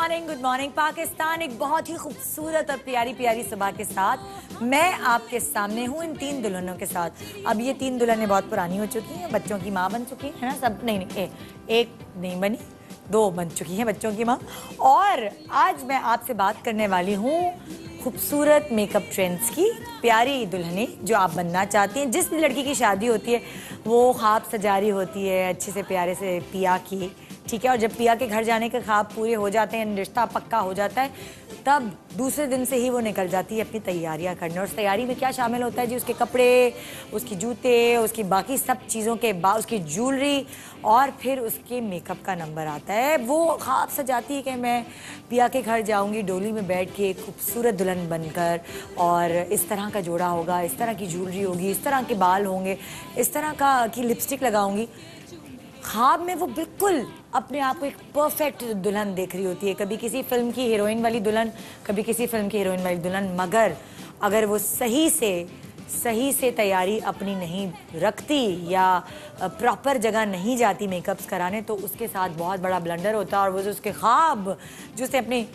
Good morning Pakistan. एक बहुत ही खूबसूरत और प्यारी प्यारी सुबह के साथ मैं आपके सामने हूँ इन 3 दुल्हनों के साथ। अब ये 3 दुल्हनें बहुत पुरानी हो चुकी हैं, बच्चों की माँ बन चुकी है ना सब। नहीं, एक नहीं बनी, 2 बन चुकी हैं बच्चों की माँ। और आज मैं आपसे बात करने वाली हूँ खूबसूरत मेकअप ट्रेंड्स की। प्यारी दुल्हनें जो आप बनना चाहती हैं, जिस लड़की की शादी होती है वो ख्वाब सजा रही होती है अच्छे से प्यारे से पिया की, ठीक है। और जब पिया के घर जाने के ख्वाब पूरे हो जाते हैं, रिश्ता पक्का हो जाता है, तब दूसरे दिन से ही वो निकल जाती है अपनी तैयारियां करने। और उस तैयारी में क्या शामिल होता है जी? उसके कपड़े, उसकी जूते, उसकी बाकी सब चीज़ों के बाद उसकी ज्वेलरी और फिर उसके मेकअप का नंबर आता है। वो ख्वाब सजाती है कि मैं पिया के घर जाऊंगी डोली में बैठ के खूबसूरत दुल्हन बनकर, और इस तरह का जोड़ा होगा, इस तरह की ज्वेलरी होगी, इस तरह के बाल होंगे, इस तरह का की लिपस्टिक लगाऊंगी। ख्वाब में वो बिल्कुल अपने आप को एक परफेक्ट दुल्हन देख रही होती है। कभी किसी फिल्म की हीरोइन वाली दुल्हन, कभी किसी फिल्म की हीरोइन वाली दुल्हन। मगर अगर वो सही से तैयारी अपनी नहीं रखती या प्रॉपर जगह नहीं जाती मेकअप्स कराने, तो उसके साथ बहुत बड़ा ब्लंडर होता है। और वो जो उसके ख्वाब जो उसने अपने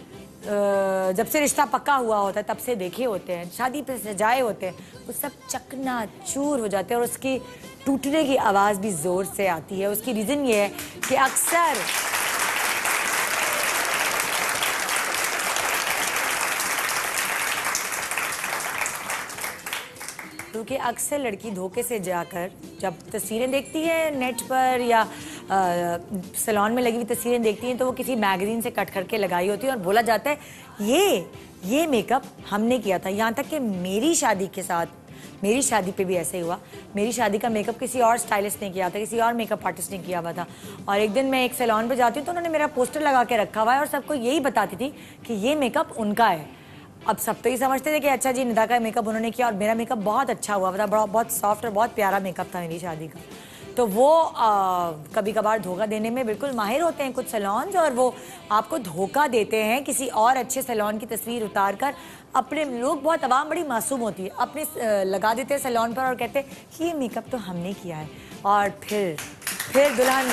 जब से रिश्ता पक्का हुआ होता है तब से देखे होते हैं, शादी पे सजाए होते हैं, वो सब चकनाचूर हो जाते हैं। और उसकी टूटने की आवाज़ भी ज़ोर से आती है। उसकी रीज़न ये है कि अक्सर क्योंकि अक्सर लड़की धोखे से जाकर जब तस्वीरें देखती है नेट पर या सैलून में लगी हुई तस्वीरें देखती हैं, तो वो किसी मैगजीन से कट करके लगाई होती है और बोला जाता है ये मेकअप हमने किया था। यहाँ तक कि मेरी शादी पे भी ऐसे ही हुआ। मेरी शादी का मेकअप किसी और स्टाइलिस्ट ने किया था, किसी और मेकअप आर्टिस्ट ने किया हुआ था। और एक दिन मैं एक सैलून पे जाती हूँ तो उन्होंने मेरा पोस्टर लगा के रखा हुआ है और सबको यही बताती थी कि ये मेकअप उनका है। अब सब तो ये समझते थे कि अच्छा जी निदा का मेकअप उन्होंने किया, और मेरा मेकअप बहुत अच्छा हुआ था, बहुत सॉफ्ट और बहुत प्यारा मेकअप था मेरी शादी का। तो वो कभी कभार धोखा देने में बिल्कुल माहिर होते हैं कुछ सैलून्स, और वो आपको धोखा देते हैं किसी और अच्छे सैलून की तस्वीर उतार कर। अपने लोग बहुत आवाम बड़ी मासूम होती है, अपने लगा देते हैं सैलून पर और कहते हैं कि ये मेकअप तो हमने किया है। और फिर दुल्हन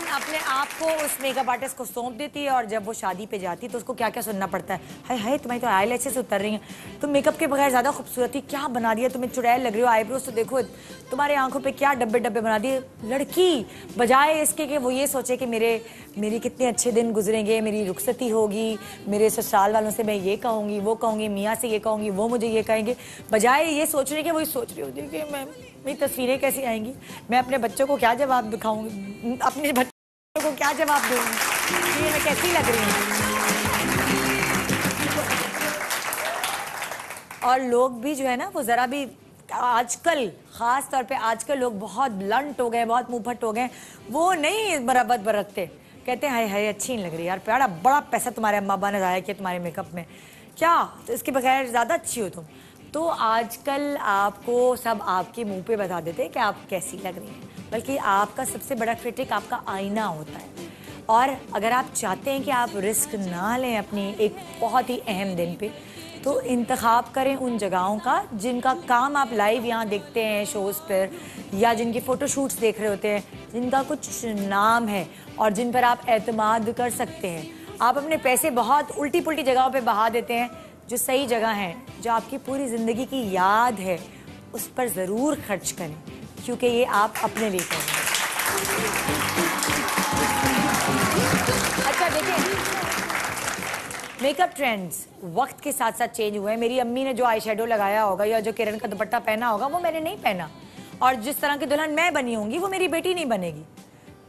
अपने आप को उस मेकअप आर्टिस्ट को सौंप देती है। और जब वो शादी पे जाती है तो उसको क्या क्या सुनना पड़ता है। हाय हाय, तुम्हारी तो आईलैशेस उतर रही हैं, तुम मेकअप के बगैर ज़्यादा खूबसूरती क्या बना दिया, तुम्हें चुड़ैल लग रही हो, आईब्रोज तो देखो, तुम्हारे आंखों पे क्या डब्बे डब्बे बना दिए। लड़की बजाय इसके कि वो ये सोचे कि मेरी कितने अच्छे दिन गुजरेंगे, मेरी रुखसती होगी, मेरे ससुराल वालों से मैं ये कहूँगी वो कहूँगी, मियाँ से ये कहूँगी वो मुझे ये कहेंगे, बजाय ये सोचने के वही सोच रही होती है कि मेरी तस्वीरें कैसी आएंगी, मैं अपने बच्चों को क्या जवाब दिखाऊंगी, अपने बच्चों को क्या जवाब दूंगी, ये मैं कैसी लग रही हूँ। और लोग भी जो है ना वो जरा भी आजकल, खास तौर पे आजकल लोग बहुत ब्लंट हो गए, बहुत मुंहफट हो गए। वो नहीं बराबर बरतते, कहते हैं हाय हाय अच्छी नहीं लग रही यार, प्यारा बड़ा पैसा तुम्हारे अम्मा अब्बा ने ज़ाया किया तुम्हारे मेकअप में, क्या तो इसके बगैर ज़्यादा अच्छी हो तुम। तो आजकल आपको सब आपके मुंह पे बता देते हैं कि आप कैसी लग रही हैं, बल्कि आपका सबसे बड़ा क्रिटिक आपका आईना होता है। और अगर आप चाहते हैं कि आप रिस्क ना लें अपनी एक बहुत ही अहम दिन पे, तो इंतखाब करें उन जगहों का जिनका काम आप लाइव यहाँ देखते हैं शोज़ पर, या जिनके फ़ोटोशूट्स देख रहे होते हैं, जिनका कुछ नाम है और जिन पर आप एतमाद कर सकते हैं। आप अपने पैसे बहुत उल्टी पुल्टी जगहों पे बहा देते हैं, जो सही जगह हैं, जो आपकी पूरी ज़िंदगी की याद है, उस पर ज़रूर खर्च करें, क्योंकि ये आप अपने लिए कर रहे हैं। अच्छा देखिए, मेकअप ट्रेंड्स वक्त के साथ साथ चेंज हुए हैं। मेरी अम्मी ने जो आई शेडो लगाया होगा या जो किरण का दुपट्टा पहना होगा वो मैंने नहीं पहना, और जिस तरह की दुल्हन मैं बनी होंगी वो मेरी बेटी नहीं बनेगी।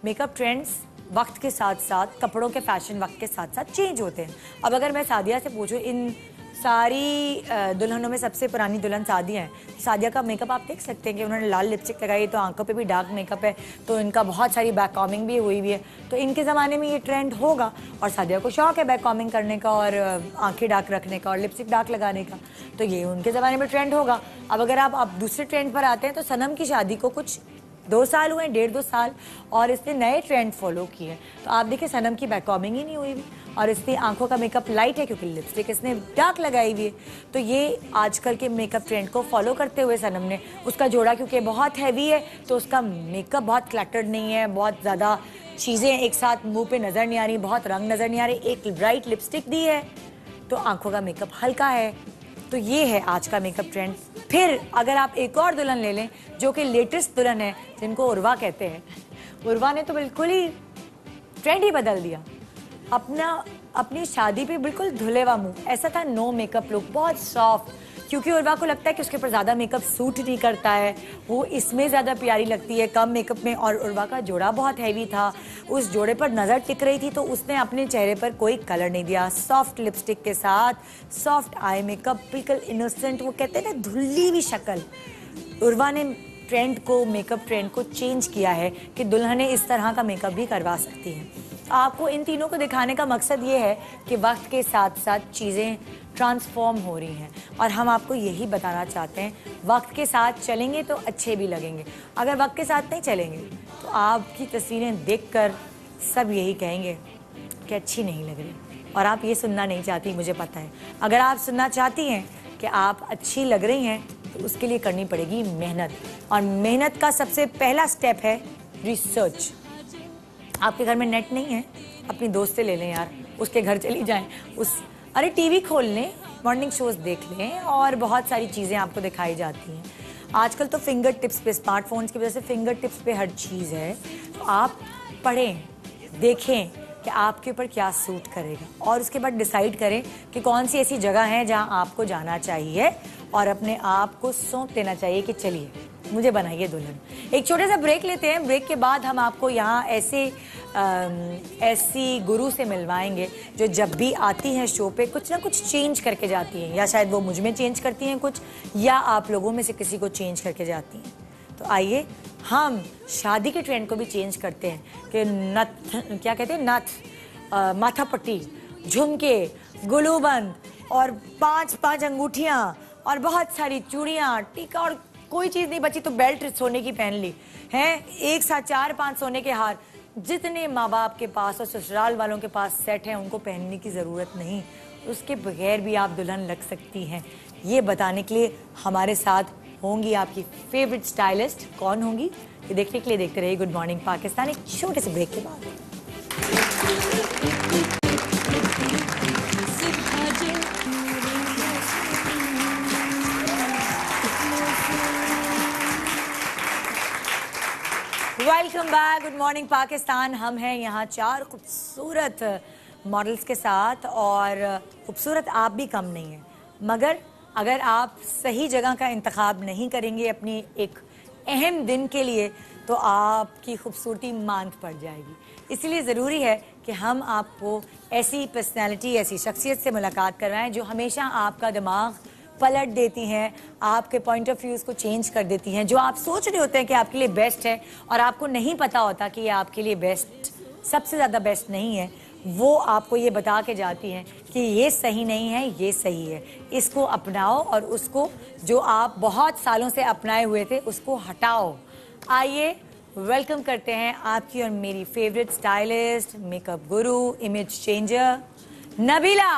मेकअप ट्रेंड्स वक्त के साथ साथ, कपड़ों के फैशन वक्त के साथ साथ चेंज होते हैं। अब अगर मैं सादिया से पूछूं, इन सारी दुल्हनों में सबसे पुरानी दुल्हन सादिया है। सादिया का मेकअप आप देख सकते हैं कि उन्होंने लाल लिपस्टिक लगाई, तो आंखों पे भी डार्क मेकअप है, तो इनका बहुत सारी बैक कॉमिंग भी हुई है। तो इनके ज़माने में ये ट्रेंड होगा, और सादिया को शौक है बैक कॉमिंग करने का और आंखें डार्क रखने का और लिपस्टिक डार्क लगाने का, तो ये उनके ज़माने में ट्रेंड होगा। अब अगर आप दूसरे ट्रेंड पर आते हैं, तो सनम की शादी को कुछ 2 साल हुए, 1.5-2 साल, और इसने नए ट्रेंड फॉलो किए। तो आप देखिए सनम की बैक कॉमिंग ही नहीं हुई, और इसकी आंखों का मेकअप लाइट है क्योंकि लिपस्टिक इसने डार्क लगाई हुई है। तो ये आजकल के मेकअप ट्रेंड को फॉलो करते हुए सनम ने उसका जोड़ा क्योंकि बहुत हैवी है तो उसका मेकअप बहुत क्लटर्ड नहीं है, बहुत ज़्यादा चीज़ें एक साथ मुंह पे नज़र नहीं आ रही, बहुत रंग नज़र नहीं आ रही, एक ब्राइट लिपस्टिक दी है तो आंखों का मेकअप हल्का है। तो ये है आज का मेकअप ट्रेंड। फिर अगर आप एक और दुल्हन ले लें जो कि लेटेस्ट दुल्हन है जिनको उर्वा कहते हैं, उर्वा ने तो बिल्कुल ही ट्रेंड ही बदल दिया। अपनी शादी पे बिल्कुल धुले हुआ मुंह, ऐसा था नो मेकअप लुक, बहुत सॉफ्ट, क्योंकि उर्वा को लगता है कि उसके ऊपर ज़्यादा मेकअप सूट नहीं करता है, वो इसमें ज़्यादा प्यारी लगती है कम मेकअप में। और उर्वा का जोड़ा बहुत हैवी था, उस जोड़े पर नज़र टिक रही थी तो उसने अपने चेहरे पर कोई कलर नहीं दिया, सॉफ्ट लिपस्टिक के साथ सॉफ्ट आई मेकअप, बिल्कुल इनोसेंट, वो कहते हैं ना धुल्ली हुई शक्ल। उर्वा ने ट्रेंड को, मेकअप ट्रेंड को चेंज किया है कि दुल्हनें इस तरह का मेकअप भी करवा सकती हैं। आपको इन तीनों को दिखाने का मकसद ये है कि वक्त के साथ साथ चीज़ें ट्रांसफॉर्म हो रही हैं और हम आपको यही बताना चाहते हैं वक्त के साथ चलेंगे तो अच्छे भी लगेंगे, अगर वक्त के साथ नहीं चलेंगे तो आपकी तस्वीरें देखकर सब यही कहेंगे कि अच्छी नहीं लग रही। और आप ये सुनना नहीं चाहती, मुझे पता है। अगर आप सुनना चाहती हैं कि आप अच्छी लग रही हैं तो उसके लिए करनी पड़ेगी मेहनत, और मेहनत का सबसे पहला स्टेप है रिसर्च। आपके घर में नेट नहीं है, अपनी दोस्त से ले लें यार, उसके घर चली जाएं, अरे टीवी खोल लें, मॉर्निंग शोज देख लें और बहुत सारी चीज़ें आपको दिखाई जाती हैं। आजकल तो फिंगर टिप्स पे, स्मार्टफोन्स की वजह से फिंगर टिप्स पे हर चीज़ है। तो आप पढ़ें, देखें कि आपके ऊपर क्या सूट करेगा और उसके बाद डिसाइड करें कि कौन सी ऐसी जगह है जहां आपको जाना चाहिए और अपने आप को सौंप देना चाहिए कि चलिए मुझे बनाइए दुल्हन। एक छोटे सा ब्रेक लेते हैं, ब्रेक के बाद हम आपको यहाँ ऐसी गुरु से मिलवाएंगे जो जब भी आती हैं शो पे कुछ ना कुछ चेंज करके जाती हैं, या शायद वो मुझ में चेंज करती हैं कुछ, या आप लोगों में से किसी को चेंज करके जाती हैं। तो आइए हम शादी के ट्रेंड को भी चेंज करते हैं कि नथ, क्या कहते हैं, नथ, माथा पट्टी, झुमके, गुलूबंद और 5-5 अंगूठियाँ और बहुत सारी चूड़ियाँ, टीका, और कोई चीज़ नहीं बची तो बेल्ट सोने की पहन ली है, एक साथ 4-5 सोने के हार। जितने माँ बाप के पास और ससुराल वालों के पास सेट है उनको पहनने की ज़रूरत नहीं, उसके बगैर भी आप दुल्हन लग सकती हैं। ये बताने के लिए हमारे साथ होंगी आपकी फेवरेट स्टाइलिस्ट। कौन होंगी ये देखने के लिए देखते रहिए गुड मॉर्निंग पाकिस्तान, एक छोटे से ब्रेक के बाद। Welcome back, good morning Pakistan. हम हैं यहाँ 4 खूबसूरत मॉडल्स के साथ और खूबसूरत आप भी कम नहीं हैं, मगर अगर आप सही जगह का इंतखाब नहीं करेंगे अपनी एक अहम दिन के लिए तो आपकी खूबसूरती मांद पड़ जाएगी। इसलिए ज़रूरी है कि हम आपको ऐसी पर्सनैलिटी, ऐसी शख्सियत से मुलाकात करवाएं जो हमेशा आपका दिमाग पलट देती हैं, आपके पॉइंट ऑफ व्यूज़ को चेंज कर देती हैं। जो आप सोच रहे होते हैं कि आपके लिए बेस्ट है और आपको नहीं पता होता कि ये आपके लिए बेस्ट, सबसे ज़्यादा बेस्ट नहीं है, वो आपको ये बता के जाती हैं कि ये सही नहीं है, ये सही है, इसको अपनाओ और उसको जो आप बहुत सालों से अपनाए हुए थे उसको हटाओ। आइए वेलकम करते हैं आपकी और मेरी फेवरेट स्टाइलिस्ट, मेकअप गुरु, इमेज चेंजर नबीला।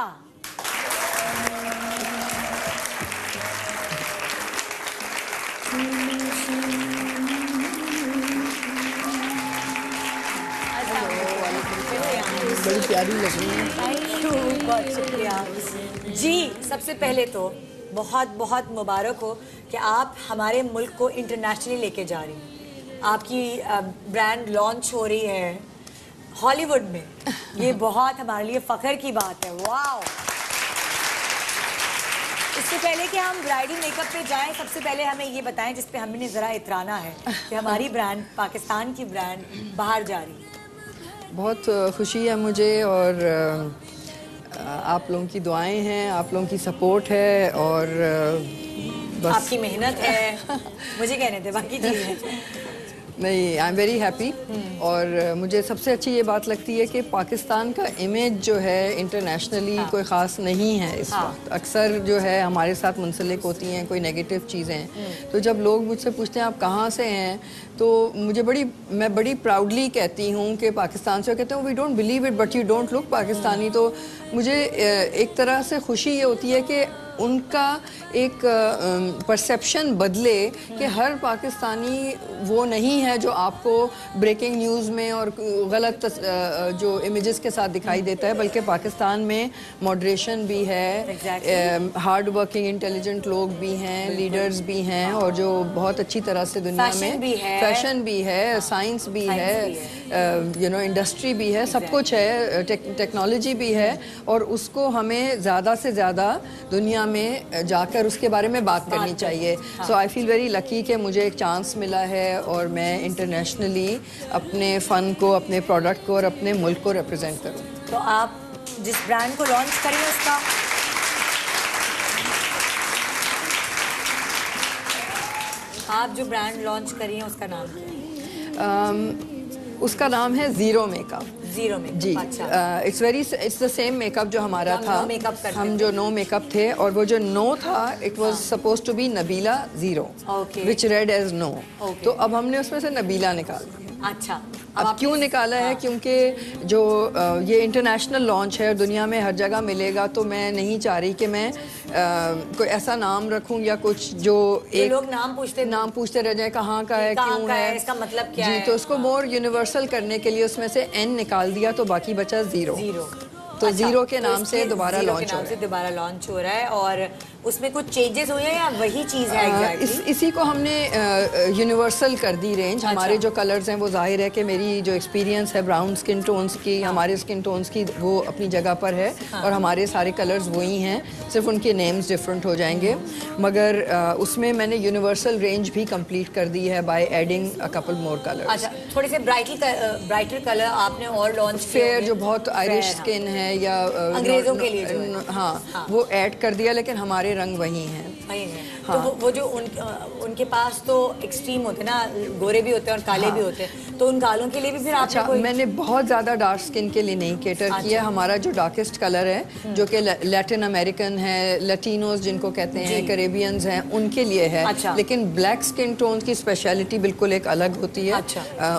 बड़ी प्यारी लग रही है। थैंक यू, बहुत शुक्रिया जी। सबसे पहले तो बहुत बहुत मुबारक हो कि आप हमारे मुल्क को इंटरनेशनली लेके जा रही हैं। आपकी ब्रांड लॉन्च हो रही है हॉलीवुड में, ये बहुत हमारे लिए फ़ख्र की बात है। वाओ। इससे पहले कि हम ब्राइडल मेकअप पे जाएं, सबसे पहले हमें ये बताएं जिस पे हमने ज़रा इतराना है कि हमारी ब्रांड, पाकिस्तान की ब्रांड बाहर जा रही है। बहुत खुशी है मुझे और आप लोगों की दुआएं हैं, आप लोगों की सपोर्ट है और बस आपकी मेहनत है। मुझे कहने थे बाकी चीज़ें। नहीं, आई एम वेरी हैप्पी। और मुझे सबसे अच्छी ये बात लगती है कि पाकिस्तान का इमेज जो है इंटरनेशनली कोई ख़ास नहीं है इस वक्त। अक्सर जो है हमारे साथ मुंसलिक होती हैं कोई नेगेटिव चीज़ें। तो जब लोग मुझसे पूछते हैं आप कहाँ से हैं, तो मैं बड़ी प्राउडली कहती हूँ कि पाकिस्तान से। कहते हैं we don't believe it but you don't look Pakistani. तो मुझे एक तरह से खुशी ये होती है कि उनका एक परसेप्शन बदले कि हर पाकिस्तानी वो नहीं है जो आपको ब्रेकिंग न्यूज़ में और गलत जो इमेजेस के साथ दिखाई देता है, बल्कि पाकिस्तान में मॉडरेशन भी है, हार्ड वर्किंग इंटेलिजेंट लोग भी हैं, लीडर्स भी हैं, और जो बहुत अच्छी तरह से दुनिया में फैशन भी है, साइंस भी है, इंडस्ट्री भी है, सब कुछ है, टेक्नोलॉजी भी है। और उसको हमें ज़्यादा से ज़्यादा दुनिया में जाकर उसके बारे में बात करनी चाहिए। सो आई फील वेरी लकी कि मुझे एक चांस मिला है और मैं इंटरनेशनली अपने फ़न को, अपने प्रोडक्ट को और अपने मुल्क को रिप्रेजेंट करूँ। तो आप जिस ब्रांड को लॉन्च करिए उसका आप जो ब्रांड लॉन्च करिए उसका नाम क्या है? उसका नाम है ज़ीरो मेकअप। ज़ीरो मेकअप जी। इट्स द सेम मेकअप जो हमारा था। हम जो नो मेकअप थे, और वो जो नो था it was suppose to be Nabeela zero, which read as no. तो अब हमने उसमें से नबीला निकाल दिया। अच्छा, अब क्यों निकाला है? क्योंकि जो ये इंटरनेशनल लॉन्च है, दुनिया में हर जगह मिलेगा, तो मैं नहीं चाह रही कि मैं कोई ऐसा नाम रखूं या कुछ जो एक लोग नाम पूछते रह जाए, कहाँ का है, क्यों है, इसका मतलब क्या है। तो उसको मोर यूनिवर्सल करने के लिए उसमें से एन निकाल दिया, तो बाकी बचा ज़ीरो। तो ज़ीरो के नाम से दोबारा लॉन्च हो रहा है। और उसमें कुछ चेंजेस हुए हैं या वही चीज़ है exactly? इसी को हमने यूनिवर्सल कर दी रेंज। हमारे जो कलर्स हैं वो जाहिर है कि मेरी जो एक्सपीरियंस है ब्राउन स्किन टोन्स की, हमारे स्किन टोन्स की, वो अपनी जगह पर है। और हमारे सारे कलर्स वही हैं, सिर्फ उनके नेम्स डिफरेंट हो जाएंगे। मगर उसमें मैंने यूनिवर्सल रेंज भी कंप्लीट कर दी है by adding a couple more colours. अच्छा, थोड़े से ब्राइटर कलर आपने और लॉन्च किए। फेयर जो बहुत आयरिश स्किन है या अंग्रेजों के लिए हाँ, वो ऐड कर दिया, लेकिन हमारे रंग वही हैं। हाँ। तो वो जो उनके पास तो एक्सट्रीम होते हैं ना, गोरे भी होते हैं और काले भी होते हैं, तो उन कालों के लिए भी फिर आपने कोई... मैंने बहुत ज़्यादा डार्क स्किन के लिए नहीं केटर किया। हमारा जो डार्केस्ट कलर है, जो कि लैटिन अमेरिकन है, लैटिनोज जिनको कहते हैं, कैरेबियंस हैं, उनके लिए है। लेकिन ब्लैक स्किन टोन की स्पेशलिटी बिल्कुल एक अलग होती है।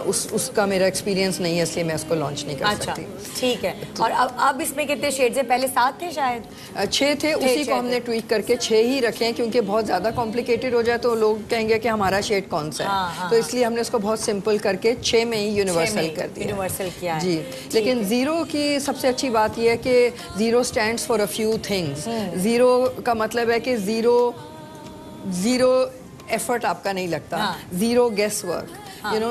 उसका मेरा एक्सपीरियंस नहीं है, इसलिए मैं उसको लॉन्च नहीं कर सकती। ठीक है। और अब इसमें कितने शेड्स हैं? पहले 7 थे शायद, 6 थे। उसी को हमने ट्वीक करके 6 ही रखे हैं, क्योंकि बहुत ज़्यादा कॉम्प्लिकेटेड हो जाए तो लोग कहेंगे कि हमारा शेड कौन सा है। तो इसलिए हमने उसको बहुत सिंपल करके 6 में ही यूनिवर्सल कर दिया। यूनिवर्सल किया है। जी। लेकिन ज़ीरो की सबसे अच्छी बात यह है कि zero stands for a few things. Zero का मतलब है कि ज़ीरो एफर्ट आपका नहीं लगता, ज़ीरो गेस वर्क।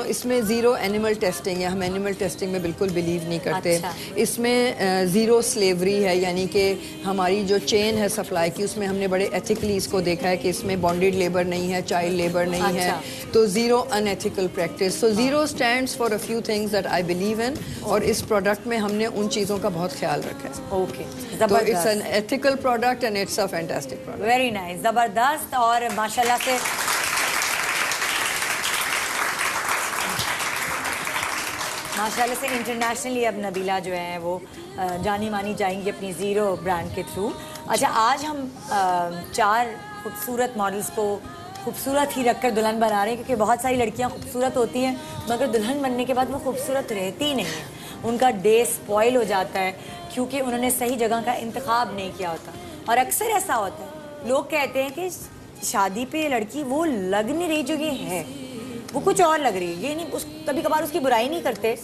इसमें ज़ीरो एनिमल टेस्टिंग है, हम एनिमल टेस्टिंग में बिल्कुल बिलीव नहीं करते। इसमें ज़ीरो स्लेवरी है, यानी कि हमारी जो चेन है सप्लाई की, उसमें हमने बड़े एथिकली इसको देखा है कि इसमें बॉन्डेड लेबर नहीं है, चाइल्ड लेबर नहीं है। तो zero unethical practice. So zero stands for a few things that I believe in, और इस प्रोडक्ट में हमने उन चीज़ों का बहुत ख्याल रखा है। तो it's an ethical product and it's a fantastic product. Very nice, ज़बरदस्त। और माशाल्लाह से इंटरनेशनली अब नबीला जो है वो जानी मानी जाएंगी अपनी ज़ीरो ब्रांड के थ्रू। अच्छा, आज हम 4 खूबसूरत मॉडल्स को खूबसूरत ही रखकर दुल्हन बना रहे हैं, क्योंकि बहुत सारी लड़कियां खूबसूरत होती हैं मगर दुल्हन बनने के बाद वो खूबसूरत रहती नहीं है, उनका डे स्पॉइल हो जाता है क्योंकि उन्होंने सही जगह का इंतखाब नहीं किया होता। और अक्सर ऐसा होता है, लोग कहते हैं कि शादी पे लड़की वो लग नहीं रही जो ये है, वो कुछ और लग रही है। ये नहीं, कभी कभार उसकी बुराई नहीं करते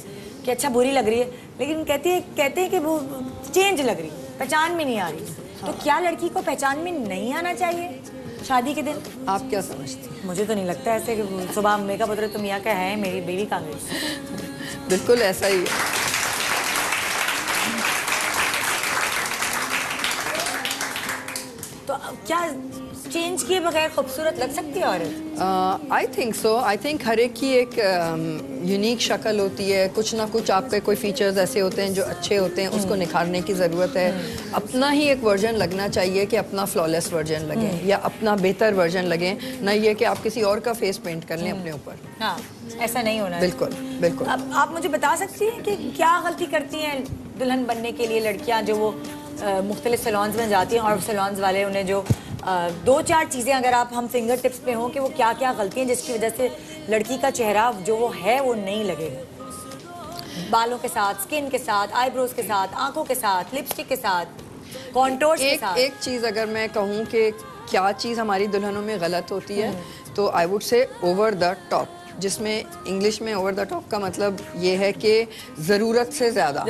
कि अच्छा बुरी लग रही है, लेकिन कहते हैं कि वो चेंज लग रही है, पहचान में नहीं आ रही। तो क्या लड़की को पहचान में नहीं आना चाहिए शादी के दिन? आप क्या समझती हैं? मुझे तो नहीं लगता ऐसे कि सुबह मेकअप उतरे तुम यहाँ का है मेरी बेबी कहाँ गई। बिल्कुल ऐसा ही है। तो तो क्या चेंज किए बगैर खूबसूरत लग सकती है औरत? I think so. I think हर एक की एक यूनिक शक्ल होती है, कुछ ना कुछ आपके कोई फीचर्स ऐसे होते हैं जो अच्छे होते हैं, उसको निखारने की ज़रूरत है। अपना ही एक वर्जन लगना चाहिए कि अपना फ्लॉलेस वर्जन लगे या अपना बेहतर वर्जन लगे, ना ये कि आप किसी और का फेस पेंट कर लें अपने ऊपर। हाँ, ऐसा नहीं होना। बिल्कुल बिल्कुल। अब आप मुझे बता सकती हैं कि क्या गलती करती हैं दुल्हन बनने के लिए लड़कियां, जो वो मुख्तलिफ सैलून्स में जाती हैं और सैलून्स वाले उन्हें जो 2-4 चीज़ें अगर आप हम फिंगर टिप्स पे हों कि वो क्या क्या गलतियाँ जिसकी वजह से लड़की का चेहरा जो वो है वो नहीं लगेगा, बालों के साथ, स्किन के साथ, आईब्रोज के साथ, आंखों के साथ, लिपस्टिक के साथ, कॉन्टोर्स के साथ। एक चीज़ अगर मैं कहूँ कि क्या चीज़ हमारी दुल्हनों में गलत होती है, तो I would say over the top, जिसमें इंग्लिश में ओवर द टॉप का मतलब ये है कि ज़रूरत से ज़्यादा।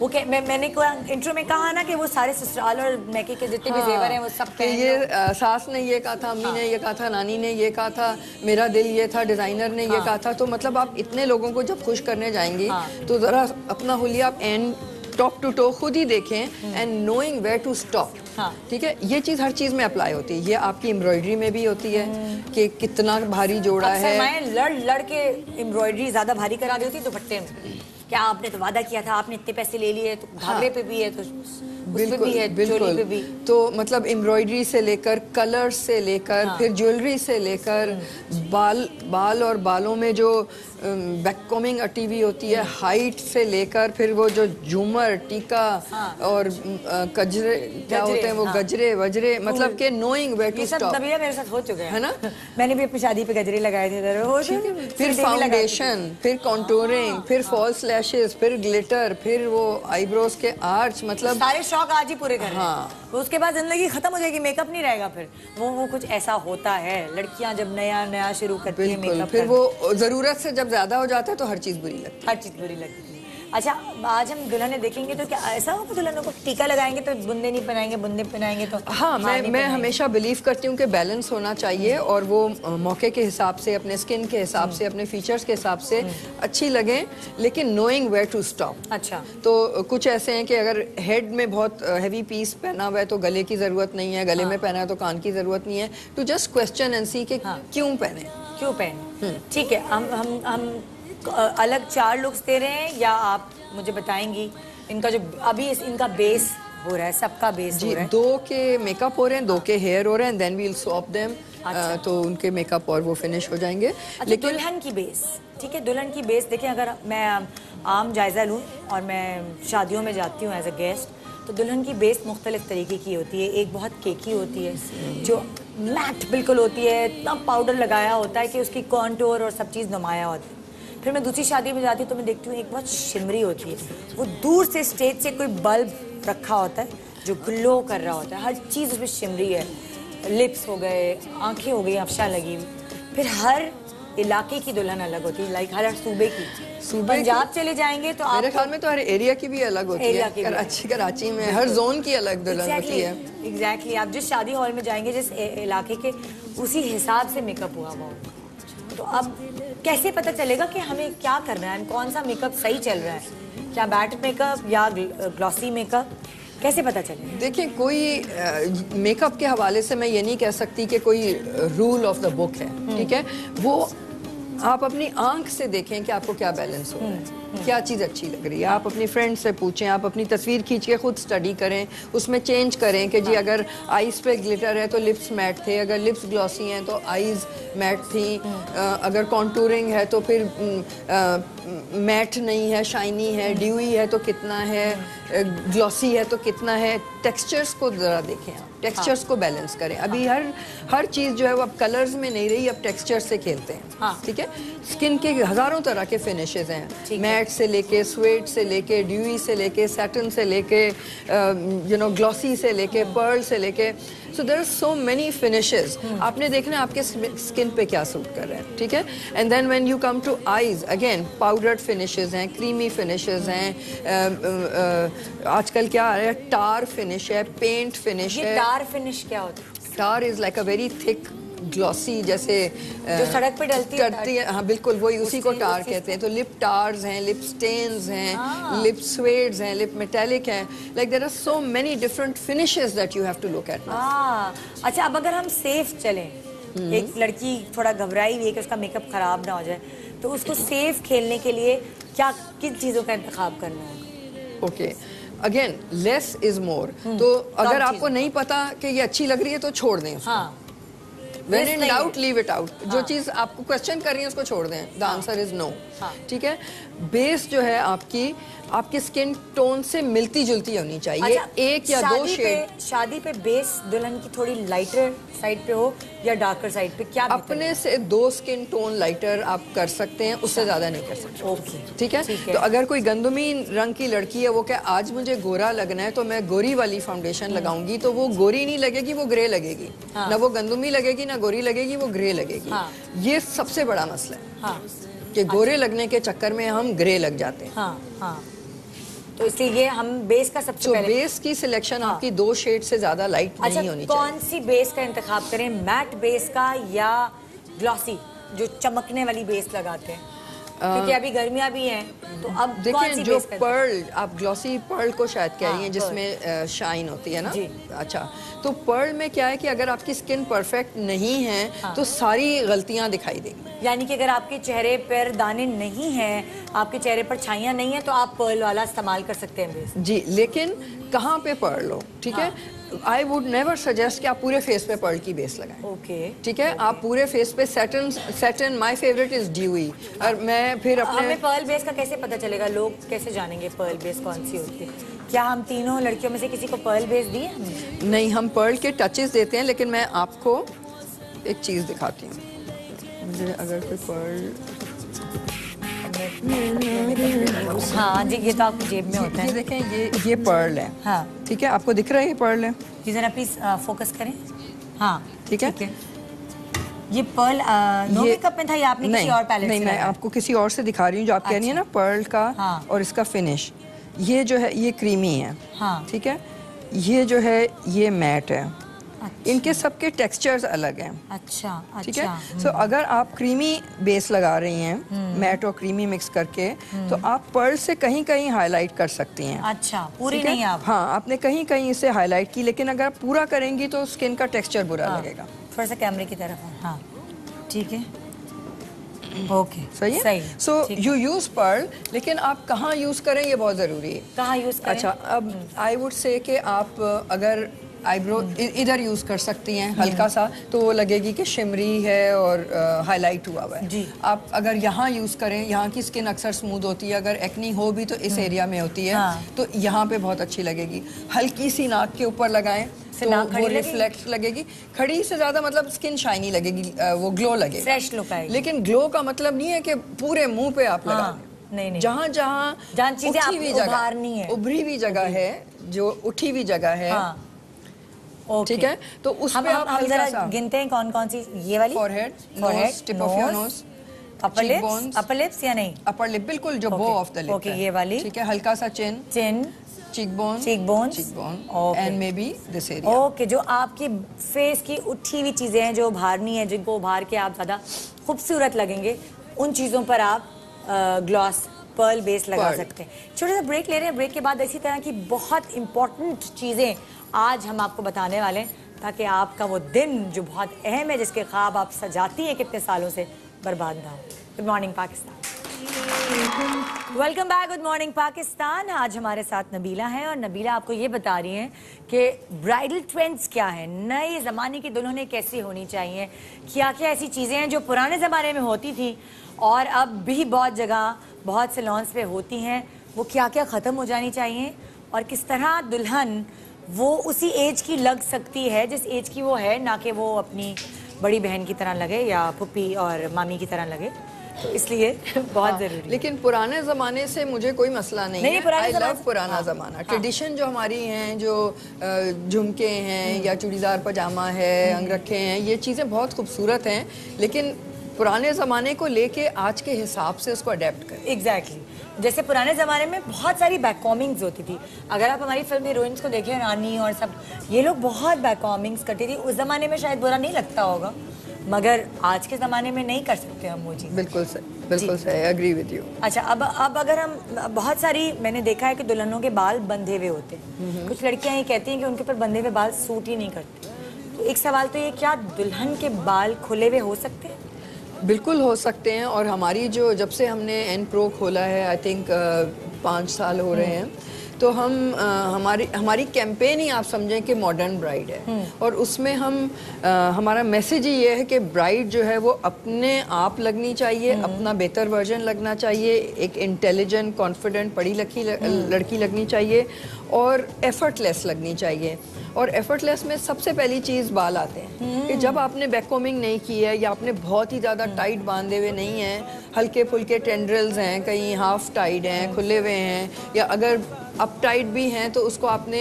वो मैंने इंट्रो में कहा ना कि वो सारे ससुराल और मैके के जितने भी जेवर हैं वो सब कि ये सास ने ये कहा था, अम्मी ने ये कहा था, नानी ने ये कहा था, मेरा दिल ये था, डिज़ाइनर ने ये कहा था। तो मतलब आप इतने लोगों को जब खुश करने जाएंगी तो ज़रा अपना हुलिया आप एंड टॉप टू टो खुद ही देखें and knowing where to stop. ठीक है, ये चीज़ हर चीज़ में अप्लाई होती है। ये आपकी एम्ब्रॉयडरी में भी होती है कि कितना भारी जोड़ा है। मैं लड़ के एम्ब्रॉयडरी ज़्यादा भारी करा दी होती दुपट्टे में। क्या आपने तो वादा किया था, आपने इतने पैसे ले लिए, तो घाघरे पे भी है, तो बिल्कुल भी है, बिल्कुल पे भी। तो मतलब एम्ब्रॉयडरी से लेकर कलर्स से लेकर फिर ज्वेलरी से लेकर बाल और बालों में जो बैककॉमिंग अटी हुई होती है, हाइट से लेकर फिर वो जो झूमर, टीका और गजरे क्या होते हैं वो गजरे वजरे, मतलब के knowing where to stop. Nabeela मेरे साथ हो चुका है ना। मैंने भी अपनी शादी पे गजरे लगाए थे। फिर फाउंडेशन, फिर कॉन्टोरिंग, फिर फॉल्स लैशेस, फिर ग्लिटर, फिर वो आईब्रोज के आर्च, मतलब सारे शौक आज ही पूरे कर रहे हैं। उसके बाद जिंदगी खत्म हो जाएगी, मेकअप नहीं रहेगा। फिर वो कुछ ऐसा होता है, लड़कियां जब नया शुरू करती है मेकअप, फिर वो जरूरत से जब ज्यादा हो जाता है तो हर चीज बुरी लगती है। अच्छा, आज हम दुल्हनें देखेंगे तो क्या ऐसा होगा दुल्हनों को टीका लगाएंगे तो बुंदे नहीं पहनाएंगे, बुंदे पहनाएंगे तो हाँ, मैं हमेशा बिलीव करती हूँ कि बैलेंस होना चाहिए और वो मौके के हिसाब से, अपने स्किन के हिसाब से, अपने फीचर्स के हिसाब से अच्छी लगे, लेकिन नोइंग वेयर टू स्टॉप। अच्छा, तो कुछ ऐसे हैं कि अगर हेड में बहुत हैवी पीस पहना हुआ है तो गले की जरूरत नहीं है, गले में पहना है तो कान की जरूरत नहीं है। टू जस्ट क्वेश्चन एंड सी कि क्यों पहने। ठीक है, हम अलग 4 लुक्स दे रहे हैं या आप मुझे बताएंगी इनका जो अभी इनका बेस हो रहा है, सबका बेस हो रहा है? 2 के मेकअप हो रहे हैं, 2 के हेयर हो रहे हैं, then we will swap them. तो उनके मेकअप और वो फिनिश हो जाएंगे। अच्छा, लेकिन दुल्हन की बेस, ठीक है, दुल्हन की बेस देखिए, अगर मैं आम जायजा लूँ और मैं शादियों में जाती हूँ एज अ गेस्ट, तो दुल्हन की बेस मुख्तलिफ तरीके की होती है। एक बहुत केकी होती है जो मैट बिल्कुल होती है, इतना पाउडर लगाया होता है कि उसकी कॉन्टोर और सब चीज़ नुमाया होती है। फिर मैं दूसरी शादी में जाती हूँ तो मैं देखती हूँ एक बहुत शिमरी होती है, वो दूर से स्टेज से कोई बल्ब रखा होता है जो ग्लो कर रहा होता है, हर चीज़ उसमें शिमरी है, लिप्स हो गए, आंखें हो गई अफशा लगी हुई। फिर हर इलाके की दुल्हन अलग होती है, लाइक हर सूबे की। पंजाब चले जाएंगे तो मेरे ख्याल में तो हर एरिया की भी अलग होती है। कराची में हर जोन की अलग दुल्हन होती है। एग्जैक्टली, आप जिस शादी हॉल में जाएंगे, जिस इलाके के, उसी हिसाब से मेकअप हुआ हुआ। तो अब कैसे पता चलेगा कि हमें क्या करना है, कौन सा मेकअप सही चल रहा है, क्या बैट मेकअप या ग्लॉसी मेकअप, कैसे पता चलेगा? देखिए, कोई मेकअप के हवाले से मैं ये नहीं कह सकती कि कोई रूल ऑफ द बुक है, ठीक है। वो आप अपनी आंख से देखें कि आपको क्या बैलेंस हो रहा है, क्या चीज़ अच्छी लग रही है। आप अपनी फ्रेंड से पूछें, आप अपनी तस्वीर खींच के खुद स्टडी करें, उसमें चेंज करें कि जी अगर आईज पे ग्लिटर है तो लिप्स मैट थे, अगर लिप्स ग्लॉसी हैं तो आईज मैट थी, अगर कॉन्टूरिंग है तो फिर मैट नहीं है, शाइनी है, ड्यूई है तो कितना है, ग्लॉसी है तो कितना है। टेक्सचर्स को ज़रा देखें, आप टेक्सचर्स को बैलेंस करें। अभी हर चीज़ जो है वो अब कलर्स में नहीं रही, अब टेक्सचर से खेलते हैं। ठीक है, स्किन के हज़ारों तरह के फिनिशेस हैं, मैट से लेके, स्वेट से लेके, ड्यूई से लेके, सैटिन से लेके, ग्लॉसी से लेके, पर्ल से लेके, so there are so many finishes. आपने देखना है आपके स्किन पे क्या सूट कर रहा है, ठीक है। And then when you come to eyes, again powdered finishes हैं, क्रीमी फिनिशेस हैं, आजकल क्या आ रहा है, टार फिनिश है, पेंट फिनिश है। टार फिनिश क्या होता है? Tar is like a very thick glossy जैसे जो सड़क पे डलती है, हाँ बिल्कुल वही, उसी को टार कहते हैं। तो लिप टार्स हैं, लिप स्टेन्स हैं, लिप स्वेड्स हैं, लिप मेटेलिक हैं, like there are so many different finishes that you have to look at. अच्छा, अब अगर हम सेफ चलें, एक लड़की थोड़ा घबराई हुई है कि उसका मेकअप खराब ना हो जाए, तो उसको सेफ खेलने के लिए क्या किन चीजों का इंतखाब करना है? Okay, again less is more. तो अगर आपको नहीं पता कि ये अच्छी लग रही है तो छोड़ दें उसको। When in doubt, leave it out। जो चीज आपको क्वेश्चन कर रही है उसको छोड़ दें। The answer is no। ठीक है, बेस जो है आपकी स्किन टोन से मिलती जुलती होनी चाहिए। अच्छा, एक या दो शेड। शादी पे बेस दुल्हन की थोड़ी लाइटर साइड पे हो या डार्कर साइड पे, क्या अपने से 2 स्किन टोन लाइटर आप कर सकते हैं, उससे ज्यादा नहीं कर सकते। ओके, ठीक है। तो अगर कोई गंदमी रंग की लड़की है, वो क्या आज मुझे गोरा लगना है तो मैं गोरी वाली फाउंडेशन लगाऊंगी, तो वो गोरी नहीं लगेगी, वो ग्रे लगेगी। ना वो गंदमी लगेगी, ना गोरी लगेगी, वो ग्रे लगेगी। ये सबसे बड़ा मसला है कि गोरे लगने के चक्कर में हम ग्रे लग जाते हैं। तो इसलिए ये हम बेस का सबसे पहले बेस की सिलेक्शन आपकी 2 शेड से ज्यादा लाइट नहीं होनी चाहिए। कौन सी बेस का इंतखाब करें, मैट बेस का या ग्लॉसी जो चमकने वाली बेस लगाते हैं? क्योंकि अभी गर्मियां भी हैं, तो अब देखिए जो पर्ल, आप ग्लॉसी पर्ल को शायद कह रही हैं, जिसमें शाइन होती है ना। अच्छा, तो पर्ल में क्या है कि अगर आपकी स्किन परफेक्ट नहीं है तो सारी गलतियां दिखाई देंगी। यानी कि अगर आपके चेहरे पर दाने नहीं हैं, आपके चेहरे पर छाइयां नहीं है, तो आप पर्ल वाला इस्तेमाल कर सकते हैं बेस। जी, लेकिन कहाँ पे पर्ल हो, ठीक है। आई वुड नेवर सजेस्ट कि आप पूरे फेस पे पर्ल की बेस लगाएं। ओके, ठीक है। आप पूरे फेस पे satin my favourite is dewy. और मैं फिर अपने हमें पर्ल बेस का कैसे पता चलेगा, लोग कैसे जानेंगे पर्ल बेस कौन सी होती है? क्या हम तीनों लड़कियों में से किसी को पर्ल बेस दिए? नहीं, हम पर्ल के टचेस देते हैं, लेकिन मैं आपको एक चीज दिखाती हूँ। मुझे अगर कोई पर्ल, हाँ जी, ये तो आपकी जेब में होता है। ये देखें, ये पर्ल है। हाँ, ठीक है, आपको दिख रहा है ये पर्ल है? ये जरा प्लीज फोकस करें। हाँ, ठीक है। ये पर्ल नो मेकअप में था या आपने किसी और पैलेट से? नहीं, मैं आपको किसी और से दिखा रही हूँ। जो आप कह रही है ना पर्ल का और इसका फिनिश, ये जो है ये क्रीमी है। ठीक है, ये जो है ये मैट है। अच्छा। इनके सबके टेक्सचर्स अलग हैं। अच्छा, ठीक है। सो अगर आप क्रीमी बेस लगा रही हैं, मैट और क्रीमी मिक्स करके, तो आप पर्ल से कहीं कहीं हाईलाइट कर सकती हैं। अच्छा, पूरी नहीं आप? हाँ, आपने कहीं कहीं इसे हाईलाइट की, लेकिन अगर आप पूरा करेंगी तो स्किन का टेक्सचर बुरा लगेगा। थोड़ा सा कैमरे की तरफ। हाँ, ठीक है, ओके, सही है। सो यू यूज पर्ल, लेकिन आप कहाँ यूज करें ये बहुत जरूरी है। कहाँ यूज करें? अच्छा, अब आई वुड से कि आप अगर आईब्रो इधर यूज कर सकती हैं हल्का सा, तो वो लगेगी कि शिमरी है और हाईलाइट हुआ है जी। आप अगर यहाँ यूज करें, यहाँ की स्किन अक्सर स्मूथ होती है, अगर एक्नी हो भी तो इस एरिया में होती है। तो यहाँ पे बहुत अच्छी लगेगी। हल्की सी नाक के ऊपर लगाएं तो वो रिफ्लेक्ट लगेगी। खड़ी से ज्यादा मतलब स्किन शाइनी लगेगी, वो ग्लो लगेगी, फ्रेश लुक आएगी। लेकिन ग्लो का मतलब नहीं है कि पूरे मुंह पे आप लगा नहीं, जहाँ जहाँ उठी हुई जगह, उभरी हुई जगह है, जो उठी हुई जगह है, ठीक है, तो उस पे आप हल्का सा गिनते हैं कौन कौन सी। ये वाली forehead, nose, tip of your nose, upper lips या नहीं? अपर लिप, बिल्कुल जो बो ऑफ द लिप। ओके, ये वाली, ठीक है। हल्का सा चिन, cheekbone and maybe this area। Okay, जो आपकी फेस की उठी हुई चीजें हैं, जो उभारनी है, जिनको उभार के आप ज्यादा खूबसूरत लगेंगे, उन चीजों पर आप ग्लॉस पर्ल बेस लगा सकते हैं। छोटा सा ब्रेक ले रहे हैं। ब्रेक के बाद इसी तरह की बहुत इंपॉर्टेंट चीजें आज हम आपको बताने वाले हैं, ताकि आपका वो दिन जो बहुत अहम है, जिसके ख्वाब आप सजाती हैं कितने सालों से, बर्बाद ना हो। Good morning Pakistan, welcome back. Good morning Pakistan. आज हमारे साथ नबीला है और नबीला आपको ये बता रही हैं कि ब्राइडल ट्रेंड्स क्या है, नए ज़माने की दुल्हनें कैसी होनी चाहिए, क्या क्या ऐसी चीज़ें हैं जो पुराने ज़माने में होती थी और अब भी बहुत जगह बहुत सैलून्स पे होती हैं, वो क्या क्या ख़त्म हो जानी चाहिए, और किस तरह दुल्हन वो उसी एज की लग सकती है जिस एज की वो है, ना कि वो अपनी बड़ी बहन की तरह लगे या पुप्पी और मामी की तरह लगे। तो इसलिए बहुत जरूरी। लेकिन पुराने जमाने से मुझे कोई मसला नहीं है। आई लव पुराना जमाना। ट्रेडिशन जो हमारी हैं, जो झुमके हैं या चूड़ीदार पजामा है, अंगरखे हैं, ये चीज़ें बहुत खूबसूरत हैं, लेकिन पुराने ज़माने को लेके आज के हिसाब से उसको अडेप्ट करें। एग्जैक्टली। जैसे पुराने ज़माने में बहुत सारी बैककॉमिंग्स होती थी। अगर आप हमारी फिल्म हीरोइंस को देखें, रानी और सब, ये लोग बहुत बैककॉमिंग्स करती थी। उस ज़माने में शायद बुरा नहीं लगता होगा, मगर आज के ज़माने में नहीं कर सकते हम वो चीज़। बिल्कुल सही, एग्री विद यू। अच्छा, अब अगर हम, बहुत सारी मैंने देखा है कि दुल्हनों के बाल बंधे हुए होते हैं। कुछ लड़कियां ये कहती हैं कि उनके ऊपर बंधे हुए बाल सूट ही नहीं करते। तो एक सवाल तो ये, क्या दुल्हन के बाल खुले हुए हो सकते हैं? बिल्कुल हो सकते हैं। और हमारी जो, जब से हमने एन प्रो खोला है, आई थिंक 5 साल हो रहे हैं, तो हम हमारी कैंपेन ही आप समझें कि मॉडर्न ब्राइड है। और उसमें हमारा मैसेज ही ये है कि ब्राइड जो है वो अपने आप लगनी चाहिए, अपना बेहतर वर्जन लगना चाहिए, एक इंटेलिजेंट, कॉन्फिडेंट, पढ़ी लिखी लड़की लगनी चाहिए और एफर्टलेस लगनी चाहिए। और एफर्टलेस में सबसे पहली चीज़ बाल आते हैं कि जब आपने बैक कोमिंग नहीं की है या आपने बहुत ही ज़्यादा टाइट बांधे हुए नहीं हैं, हल्के फुल्के टेंड्रल्स हैं, कहीं हाफ टाइट हैं, खुले हुए हैं, या अगर अप टाइट भी हैं तो उसको आपने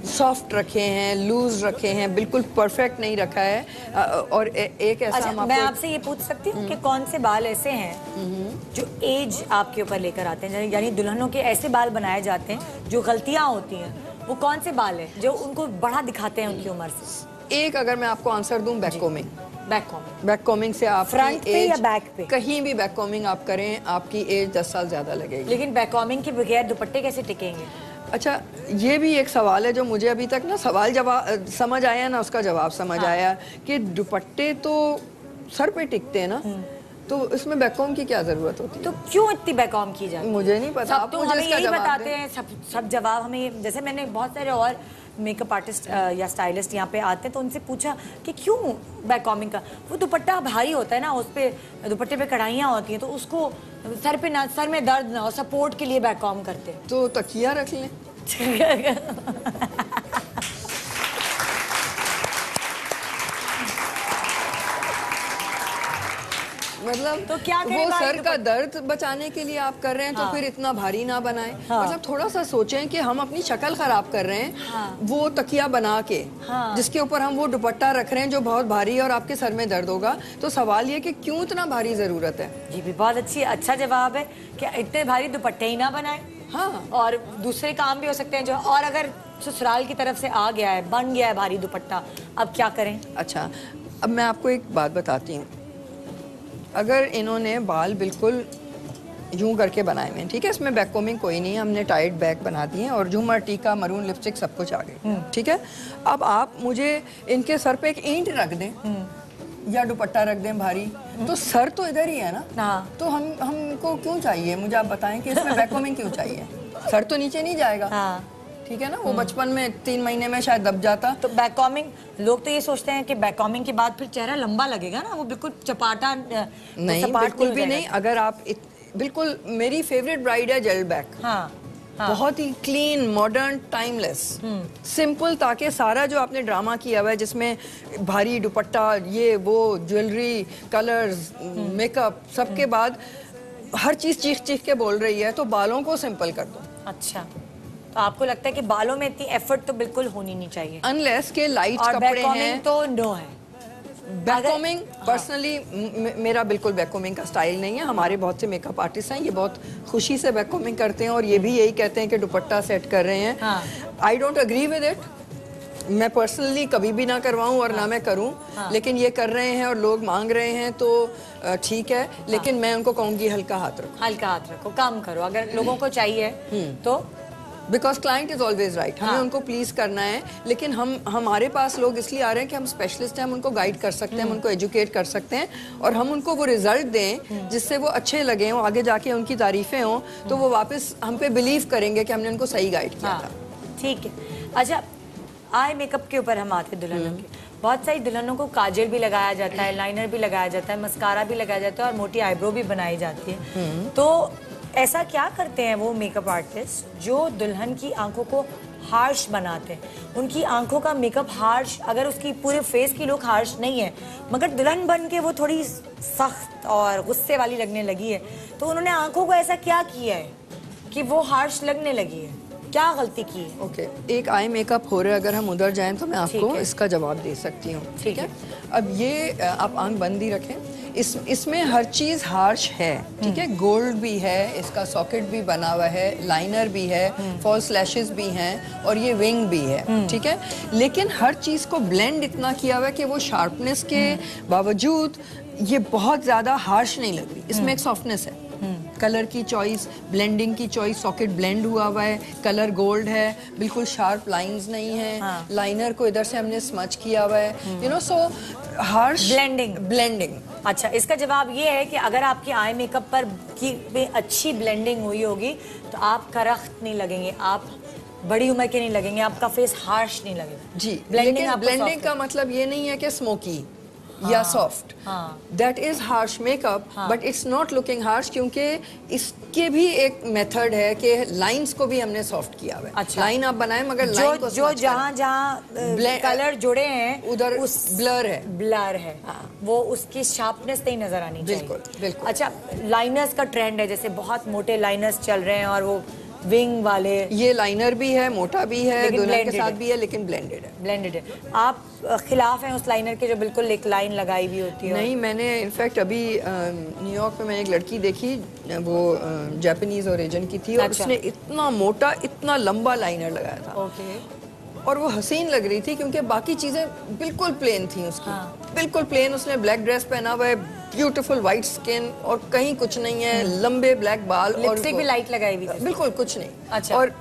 सॉफ्ट रखे हैं, लूज रखे हैं, बिल्कुल परफेक्ट नहीं रखा है। और एक ऐसा, अच्छा, मैं आपसे ये पूछ सकती हूँ कि कौन से बाल ऐसे हैं जो एज आपके ऊपर लेकर आते हैं, यानी दुल्हनों के ऐसे बाल बनाए जाते हैं जो गलतियाँ होती हैं, वो कौन से बाल हैं जो उनको बड़ा दिखाते हैं उनकी उम्र से? एक अगर मैं आपको आंसर दूं, बैक कोमिंग। बैक कोमिंग से आप फ्रंट पे या बैक पे? कहीं भी बैक कोमिंग आप करें, आपकी एज 10 साल ज्यादा लगेगी। लेकिन बैक कोमिंग के बगैर दुपट्टे कैसे टिकेंगे? अच्छा, ये भी एक सवाल है जो मुझे अभी तक ना सवाल जवाब समझ आया ना उसका जवाब समझ आया कि दुपट्टे तो सर पे टिकते हैं ना, तो इसमें बैककॉम की क्या जरूरत होती है? तो क्यों इतनी बैककॉम की जाती है? मुझे नहीं पता। सब तो हमें यही बताते हैं, सब जवाब हमें। जैसे मैंने बहुत सारे और मेकअप आर्टिस्ट या स्टाइलिस्ट यहाँ पे आते हैं तो उनसे पूछा कि क्यों बैककॉमिंग का, वो दुपट्टा भारी होता है ना, उस पे दुपट्टे पे कढ़ाइयाँ होती हैं, तो उसको सर में दर्द ना हो, सपोर्ट के लिए बैककॉम करते हैं। तो तकिया रख लें। मतलब तो क्या वो सर का दर्द बचाने के लिए आप कर रहे हैं, तो फिर इतना भारी ना बनाएं। मतलब थोड़ा सा सोचें कि हम अपनी शक्ल खराब कर रहे हैं वो तकिया बना के, जिसके ऊपर हम वो दुपट्टा रख रहे हैं जो बहुत भारी है और आपके सर में दर्द होगा। तो सवाल ये कि क्यों इतना भारी जरूरत है? जी भी बहुत अच्छा जवाब है कि इतने भारी दुपट्टे ही ना बनाए। हाँ, और दूसरे काम भी हो सकते हैं जो, और अगर ससुराल की तरफ से आ गया है, बन गया है भारी दुपट्टा, अब क्या करें? अच्छा, अब मैं आपको एक बात बताती हूँ। अगर इन्होंने बाल बिल्कुल यूं करके बनाए हुए हैं, ठीक है, इसमें बैक कोमिंग कोई नहीं है, हमने टाइट बैक बना दिए हैं और झूमर, टीका, मरून लिपस्टिक सब कुछ आ गई, ठीक है। अब आप मुझे इनके सर पे एक ईंट रख दें या दुपट्टा रख दें भारी, तो सर तो इधर ही है ना, तो हमको क्यों चाहिए? मुझे आप बताएं कि इसमें बैक कोमिंग क्यों चाहिए? सर तो नीचे नहीं जाएगा, ठीक है ना। वो बचपन में 3 महीने में शायद दब जाता। तो बैककॉमिंग, लोग तो ये सोचते हैं कि बैककॉमिंग के बाद फिर चेहरा लंबा लगेगा ना, वो बिल्कुल चपाटा नहीं, बिल्कुल भी नहीं। अगर आप बिल्कुल, मेरी फेवरेट ब्राइड है जेल बैक। बहुत ही क्लीन, मॉडर्न, टाइमलेस, सिंपल, ताकि सारा जो आपने ड्रामा किया हुआ है जिसमें भारी दुपट्टा, ये वो, ज्वेलरी, कलर्स, मेकअप, सबके बाद हर चीज चीख चीख के बोल रही है, तो बालों को सिंपल कर दो। अच्छा, तो आपको लगता है कि बालों में इतनी एफर्ट तो बिल्कुल होनी नहीं चाहिए, अनलेस के लाइट कपड़े हैं तो नो है। बैककॉमिंग पर्सनली मेरा बिल्कुल बैककॉमिंग का स्टाइल नहीं है। हमारे बहुत से मेकअप आर्टिस्ट हैं, ये बहुत खुशी से बैककॉमिंग करते हैं और ये भी यही कहते हैं कि दुपट्टा सेट कर रहे हैं। I don't agree with it. मैं पर्सनली कभी भी ना करवाऊं और ना मैं करूं, लेकिन ये कर रहे हैं और लोग मांग रहे हैं तो ठीक है। लेकिन मैं उनको कहूंगी हल्का हाथ रखो, हल्का हाथ रखो, काम करो अगर लोगों को चाहिए तो। Because client is always right, हमें उनको प्लीज करना है। लेकिन हमारे पास लोग इसलिए आ रहे हैं कि हम स्पेशलिस्ट हैं, हम उनको गाइड कर सकते हैं, हम उनको एजुकेट कर सकते हैं और हम उनको वो रिजल्ट दें जिससे वो अच्छे लगे हों, आगे जाके उनकी तारीफें हों, तो वो वापस हम पे बिलीव करेंगे कि हमने उनको सही गाइड किया था। ठीक है। अच्छा, आई मेकअप के ऊपर हम आते दुल्हनों के, बहुत सारी दुल्हनों को काजल भी लगाया जाता है, लाइनर भी लगाया जाता है, मस्कारा भी लगाया जाता है और मोटी आईब्रो भी बनाई जाती है। तो ऐसा क्या करते हैं वो मेकअप आर्टिस्ट जो दुल्हन की आंखों को हार्श बनाते हैं? उनकी आंखों का मेकअप हार्श, अगर उसकी पूरे फेस की लुक हार्श नहीं है मगर दुल्हन बन के वो थोड़ी सख्त और गुस्से वाली लगने लगी है, तो उन्होंने आंखों को ऐसा क्या किया है कि वो हार्श लगने लगी है? क्या गलती की है? ओके, एक आई मेकअप हो रहा है, अगर हम उधर जाएं तो मैं आपको इसका जवाब दे सकती हूँ, ठीक है। अब ये आप आंख बंद ही रखें, इसमें हर चीज हार्श है, ठीक है। गोल्ड भी है, इसका सॉकेट भी बना हुआ है, लाइनर भी है, फॉल्स लैशेस भी हैं और ये विंग भी है, ठीक है। लेकिन हर चीज को ब्लेंड इतना किया हुआ है कि वो शार्पनेस के बावजूद ये बहुत ज्यादा हार्श नहीं लग रही। इसमें एक सॉफ्टनेस है। कलर की चॉइस, ब्लेंडिंग की चॉइस, सॉकेट ब्लेंड हुआ है, कलर गोल्ड है, बिल्कुल शार्प लाइंस नहीं है। हाँ। लाइनर को इधर से हमने स्मच किया हुआ है, you know, so harsh blending. अच्छा, इसका जवाब ये है कि अगर आपकी आई मेकअप पर की अच्छी ब्लेंडिंग हुई होगी तो आप करख्त नहीं लगेंगे, आप बड़ी उम्र के नहीं लगेंगे, आपका फेस हार्श नहीं लगेगा। जी, ब्लेंडिंग का मतलब ये नहीं है कि स्मोकी या soft, that is harsh makeup, but it's not looking harsh, क्योंकि इसके भी एक मेथड है कि लाइंस को भी हमने सॉफ्ट किया हुआ है। अच्छा। लाइन आप बनाए मगर लाइन को जो जहाँ कलर जुड़े हैं उधर उस ब्लर है। वो उसकी शार्पनेस नहीं नजर आनी चाहिए। बिल्कुल। अच्छा, लाइनर्स का ट्रेंड है, जैसे बहुत मोटे लाइनर्स चल रहे हैं और वो विंग वाले, ये लाइनर भी है, मोटा भी है, दुल्हन के साथ भी है, लेकिन ब्लेंडेड है। आप खिलाफ हैं उस लाइनर के जो बिल्कुल एक लाइन लगाई हुई होती है? नहीं, मैंने इनफैक्ट अभी न्यूयॉर्क में मैंने एक लड़की देखी, वो जापानीज ओरिजिन की थी और उसने इतना मोटा, इतना लंबा लाइनर लगाया था। और वो हसीन लग रही थी क्योंकि बाकी चीजें बिल्कुल प्लेन थी उसकी। बिल्कुल प्लेन। उसने ब्लैक ड्रेस पहना हुआ है, ब्यूटीफुल व्हाइट स्किन और कहीं कुछ नहीं है, लंबे ब्लैक बाल, लिपस्टिक भी लाइट लगाई हुई, बिल्कुल कुछ नहीं। अच्छा। और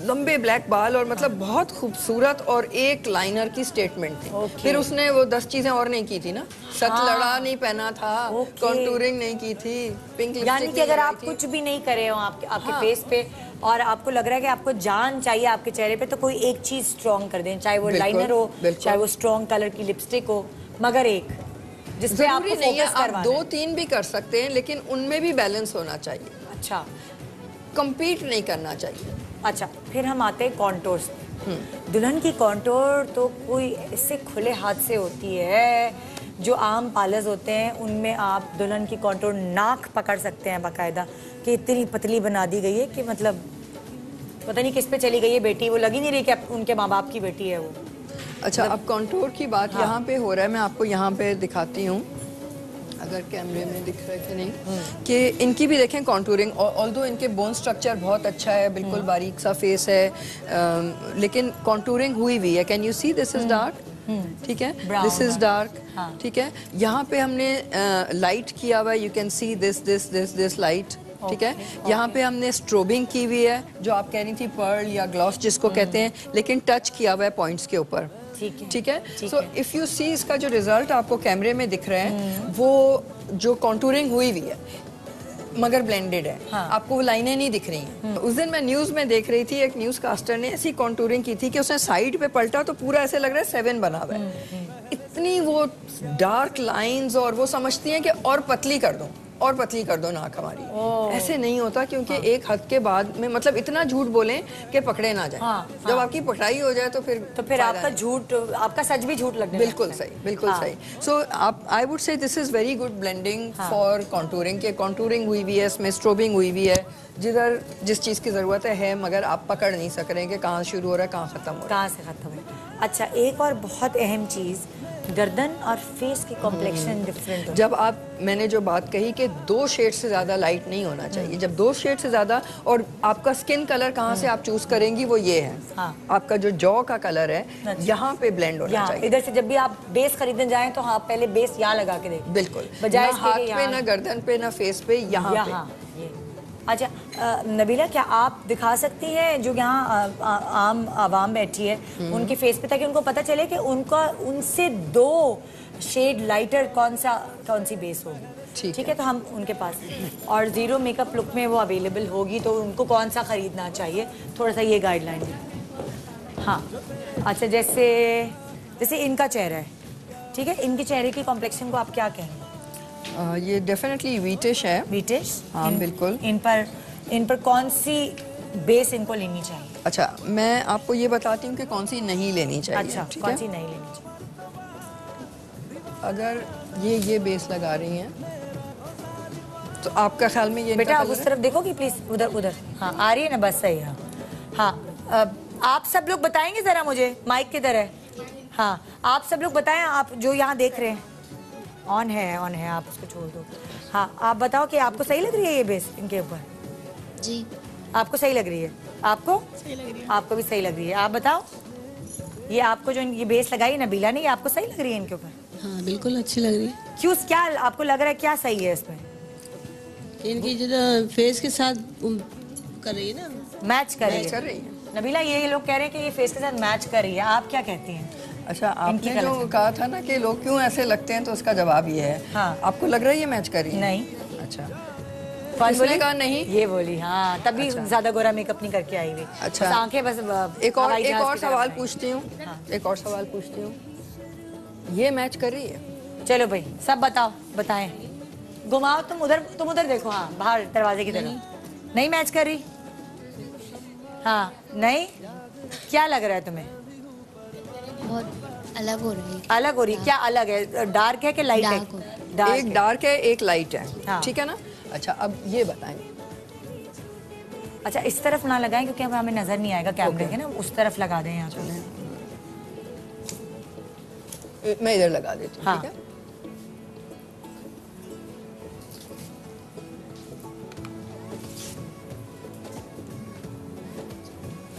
लंबे ब्लैक बाल और मतलब बहुत खूबसूरत और एक लाइनर की स्टेटमेंट थी। फिर उसने वो 10 चीजें और नहीं की थी ना, लड़ा नहीं पहना था, कॉन्टूरिंग नहीं की थी, पिंक लिपस्टिक। यानी कि अगर आप कुछ भी नहीं करे हो आपके फेस पे और आपको लग रहा है कि आपको जान चाहिए आपके चेहरे पे, तो कोई एक चीज स्ट्रॉन्ग कर दें, चाहे वो लाइनर हो, चाहे वो स्ट्रॉन्ग कलर की लिपस्टिक हो, मगर एक जिसपे आपको फोकस करवाना है। 2-3 भी कर सकते हैं, लेकिन उनमें भी बैलेंस होना चाहिए। अच्छा, कंपीट नहीं करना चाहिए। अच्छा, फिर हम आते हैं कॉन्टोर्स पे। दुल्हन की कॉन्टोर तो कोई इससे खुले हाथ से होती है, जो आम पार्लर्स होते हैं उनमें आप दुल्हन की कॉन्टोर नाक पकड़ सकते हैं बाकायदा, कि इतनी पतली बना दी गई है कि मतलब पता नहीं किस पे चली गई है बेटी, वो लग ही नहीं रही कि उनके माँ बाप की बेटी है वो। अच्छा, अब कॉन्टोर की बात यहाँ पे हो रहा है, मैं आपको यहाँ पे दिखाती हूँ, अगर कैमरे में दिख रहा है कि नहीं, कि इनकी भी देखें कॉन्टूरिंग, ऑल्दो इनके बोन स्ट्रक्चर बहुत अच्छा है, बिल्कुल बारीक सा फेस है, लेकिन कॉन्टूरिंग हुई हुई है। Can you see, this is dark, ठीक है, दिस इज डार्क, ठीक है। यहाँ पे हमने लाइट किया हुआ है, you can see this light, ठीक है। यहाँ पे हमने स्ट्रोबिंग की हुई है, जो आप कह रही थी पर्ल या ग्लॉस जिसको कहते हैं, लेकिन टच किया हुआ है पॉइंट्स के ऊपर, ठीक है। सो इफ यू सी, इसका जो रिजल्ट आपको कैमरे में दिख रहा है, वो जो कॉन्टूरिंग हुई हुई है मगर ब्लेंडेड है। आपको वो लाइनें नहीं दिख रही हैं। उस दिन मैं न्यूज में देख रही थी, एक न्यूज कास्टर ने ऐसी कॉन्टूरिंग की थी कि उसने साइड पे पलटा तो पूरा ऐसे लग रहा है 7 बना हुआ है। इतनी वो डार्क लाइंस, और वो समझती हैं कि और पतली कर दो नाक हमारी। ऐसे नहीं होता, क्योंकि एक हद के बाद में मतलब इतना झूठ बोलें कि पकड़े ना जाए। जब आपकी पकड़ाई हो जाए तो फिर आपका झूठ, आपका सच भी झूठ लगने बिल्कुल सही, बिल्कुल सही। सो आप, I would say this is very good blending for contouring, के कॉन्टूरिंग हुई हुई है, इसमें स्ट्रोबिंग हुई हुई है, जिधर जिस चीज़ की ज़रूरत है, मगर आप पकड़ नहीं सक रहे हैं कि कहाँ शुरू हो रहा है, कहाँ ख़त्म हो रहा है, कहाँ से ख़त्म है। अच्छा, एक और बहुत अहम चीज़, गर्दन और फेस की कॉम्प्लेक्शन डिफरेंट। जब आप, मैंने जो बात कही कि 2 शेड से ज़्यादा लाइट नहीं होना चाहिए, जब 2 शेड से ज़्यादा, और आपका स्किन कलर कहाँ से आप चूज करेंगी वो ये है, आपका जो जॉ का कलर है, यहाँ पे ब्लेंड होना चाहिए। इधर से जब भी आप बेस खरीदने जाएं तो हाँ, पहले बेस यहाँ लगा के देखें, बिल्कुल, बजाय हाथ पे, ना गर्दन पे, ना फेस पे, यहाँ पे। अच्छा, नबीला, क्या आप दिखा सकती हैं जो यहाँ आम आवाम बैठी है उनके फेस पे, ताकि उनको पता चले कि उनसे 2 शेड लाइटर कौन सी बेस होगी? ठीक है, तो हम उनके पास, और 0 मेकअप लुक में वो अवेलेबल होगी, तो उनको कौन सा खरीदना चाहिए, थोड़ा सा ये गाइडलाइन है। हाँ, अच्छा, जैसे इनका चेहरा है, ठीक है, इनके चेहरे की कॉम्प्लेक्शन को आप क्या कहेंगे? ये डेफिनेटली वीटिश है। वीटिश? हाँ, बिल्कुल। इन पर कौन सी बेस इनको लेनी चाहिए? अच्छा, मैं आपको ये बताती हूँ कि कौन सी नहीं लेनी चाहिए। अच्छा, कौन सी नहीं लेनी चाहिए? अगर ये बेस लगा रही हैं, तो आपका ख्याल में ये, बेटा आप उस तरफ देखोगी प्लीज, उधर। हाँ, आ रही है ना, बस सही है। हाँ, आप सब लोग बताएंगे जरा मुझे, माइक किधर है? हाँ, आप सब लोग बताएं, आप जो यहाँ देख रहे हैं। ऑन है, आप उसको छोड़ दो। हाँ, आप बताओ कि आपको सही लग रही है ये बेस इनके ऊपर? जी आपको सही लग रही है? आपको सही लग रही है। आपको भी सही लग रही है। आप बताओ, ये आपको जो ये बेस लगाई है नबीला ने, ये आपको सही लग रही है इनके ऊपर? हाँ बिल्कुल अच्छी लग रही है। क्यों, क्या आपको लग रहा है, क्या सही है इसमें? इनकी जो फेस के साथ कर रही है ना, मैच कर रही मैच कर है। रही है। नबीला, ये लोग कह रहे हैं कि ये फेस के साथ मैच कर रही है, आप क्या कहती हैं? अच्छा, इनकी आपने जो कलर। कहा था ना कि लोग क्यों ऐसे लगते हैं, तो उसका जवाब ये है। हाँ। आपको लग रहा है ये मैच कर रही है? नहीं। अच्छा, कौन इसने बोली? कहा नहीं? ये बोली, हाँ, तभी अच्छा। ज्यादा गोरा मेकअप नहीं करके आई हुई। अच्छा। बस आंखें बस एक और हवाई जहाज की तरह सवाल बनाई। पूछती हूँ। हाँ। एक और सवाल पूछती हूँ, ये मैच कर रही है? चलो भाई, सब बताओ, बताएं। घुमाओ, तुम उधर देखो, हाँ, बाहर दरवाजे की तरफ। नहीं मैच कर रही? हाँ, नहीं। क्या लग रहा है तुम्हें? बहुत अलग हो रही है। अलग हो रही? क्या अलग है? डार्क है कि लाइट है? डार्क हो रही है। डार्क एक है। डार्क है, एक लाइट है। हाँ। ठीक है ना? अच्छा, अब ये बताएं। अच्छा, इस तरफ ना लगाएं क्योंकि अब हमें नजर नहीं आएगा कैमरे के ना, उस तरफ लगा दें यहाँ पे। मैं इधर लगा देती हूँ। हाँ। ठीक है?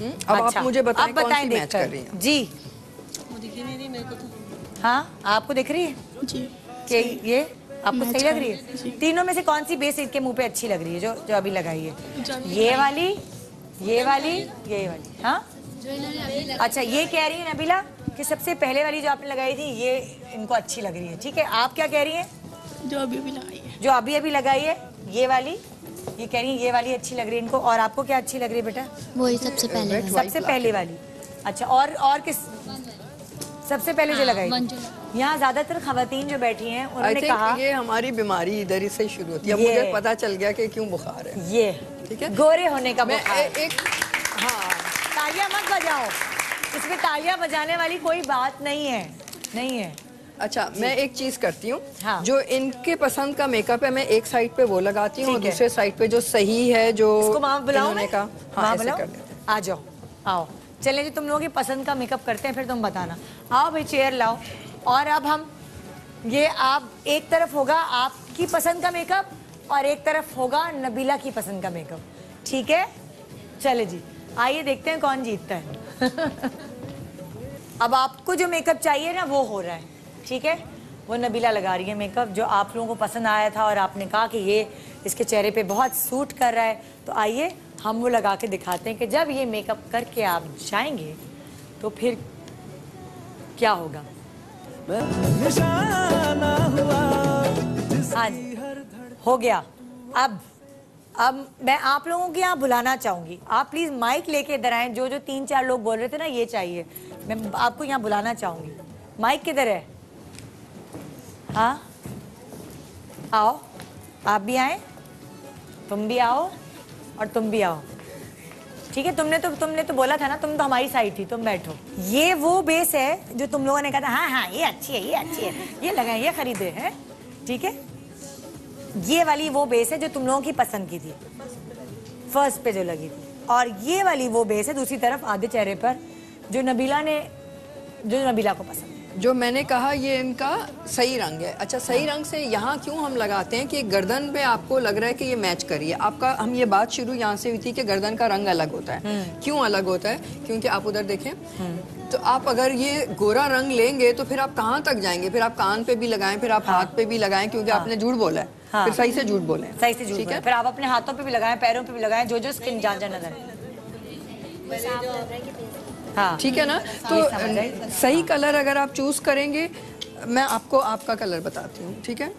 अब अच्छा, आप मुझे बताएं, अब कौन बताएं सी मैच देखकर। कर रही है? जी वो दिख ही नहीं रही मेरे को तो। हाँ, आपको दिख रही है जी कि ये आपको मैच सही कर लग रही रही है। है? तीनों में से कौन सी बेस इनके मुंह पे अच्छी लग रही है, जो अभी लगाई है? ये वाली, ये वाली, ये वाली? हाँ, अच्छा, ये कह रही है नबीला कि सबसे पहले वाली जो आपने लगाई थी ये इनको अच्छी लग रही है। ठीक है, आप क्या कह रही हैं? जो अभी भी लगाई है। जो अभी अभी लगाई है ये वाली, ये कह रही है ये वाली अच्छी लग रही है इनको। और आपको क्या अच्छी लग रही है बेटा? वही सबसे पहले Red, वाली। white, सबसे black पहले है। वाली। अच्छा, और किस सबसे पहले जो लगाई? यहाँ ज्यादातर खवातीन जो बैठी हैं आई उन्होंने कहा थिंक ये हमारी बीमारी इधर ही से शुरू होती है। अब ये- मुझे पता चल गया कि क्यों बुखार है। ये ठीक है? गोरे होने का मैं बुखार। एक हाँ, तालियां मत बजाओ, इसमें तालियां बजाने वाली कोई बात नहीं है, नहीं है। अच्छा, मैं एक चीज करती हूँ। हाँ। जो इनके पसंद का मेकअप है, मैं एक साइड पे वो लगाती हूँ और ठीक है। दूसरे साइड पे जो सही है, जो इसको वहां बुलाओ, इन्होंने मैं? कहा, हाँ, वहां ऐसे बुलाओ? कर लेते हैं। आ जाओ, आओ, चलें जी, तुम लोगों की पसंद का मेकअप करते हैं, फिर तुम बताना। आओ भाई, चेयर लाओ। और अब हम ये, आप एक तरफ होगा आपकी पसंद का मेकअप और एक तरफ होगा नबीला की पसंद का मेकअप। ठीक है, चले जी, आइए देखते हैं कौन जीतता है। अब आपको जो मेकअप चाहिए ना वो हो रहा है। ठीक है, वो नबीला लगा रही है मेकअप जो आप लोगों को पसंद आया था और आपने कहा कि ये इसके चेहरे पे बहुत सूट कर रहा है। तो आइए हम वो लगा के दिखाते हैं कि जब ये मेकअप करके आप जाएंगे तो फिर क्या होगा। हाँ जी, हो गया। अब मैं आप लोगों के यहाँ बुलाना चाहूंगी, आप प्लीज माइक लेके इधर आए। जो 3-4 लोग बोल रहे थे ना ये चाहिए, मैं आपको यहाँ बुलाना चाहूंगी। माइक किधर है? हाँ, आओ, आप भी आए, तुम भी आओ और तुम भी आओ। ठीक है, तुमने तो बोला था ना, तुम तो हमारी साइड थी, तुम बैठो। ये वो बेस है जो तुम लोगों ने कहा था, हाँ हाँ ये अच्छी है, ये अच्छी है, ये लगाए, ये खरीदे हैं। ठीक है, ये वाली वो बेस है जो तुम लोगों की पसंद की थी, फर्स्ट पे जो लगी थी। और ये वाली वो बेस है दूसरी तरफ आधे चेहरे पर जो नबीला को पसंद है। जो मैंने कहा ये इनका सही रंग है। अच्छा, सही रंग से यहाँ क्यों हम लगाते हैं कि गर्दन पे आपको लग रहा है कि ये मैच करिए आपका। हम ये बात शुरू यहाँ से हुई थी कि गर्दन का रंग अलग होता है। क्यों अलग होता है? क्योंकि आप उधर देखें, तो आप अगर ये गोरा रंग लेंगे तो फिर आप कहाँ तक जाएंगे? फिर आप कान पे भी लगाएं, फिर आप हाथ पे भी लगाएं, क्योंकि आपने झूठ बोला है। हाँ। फिर सही से झूठ बोले, सही से झूठ ठीक बोले। है? फिर आप अपने हाथों पे भी लगाएं, पैरों पे भी लगाएं, जो स्किन जहाँ नजर। हाँ, ठीक है ना? तो सही कलर अगर आप चूज करेंगे, मैं आपको आपका कलर बताती हूँ। ठीक है?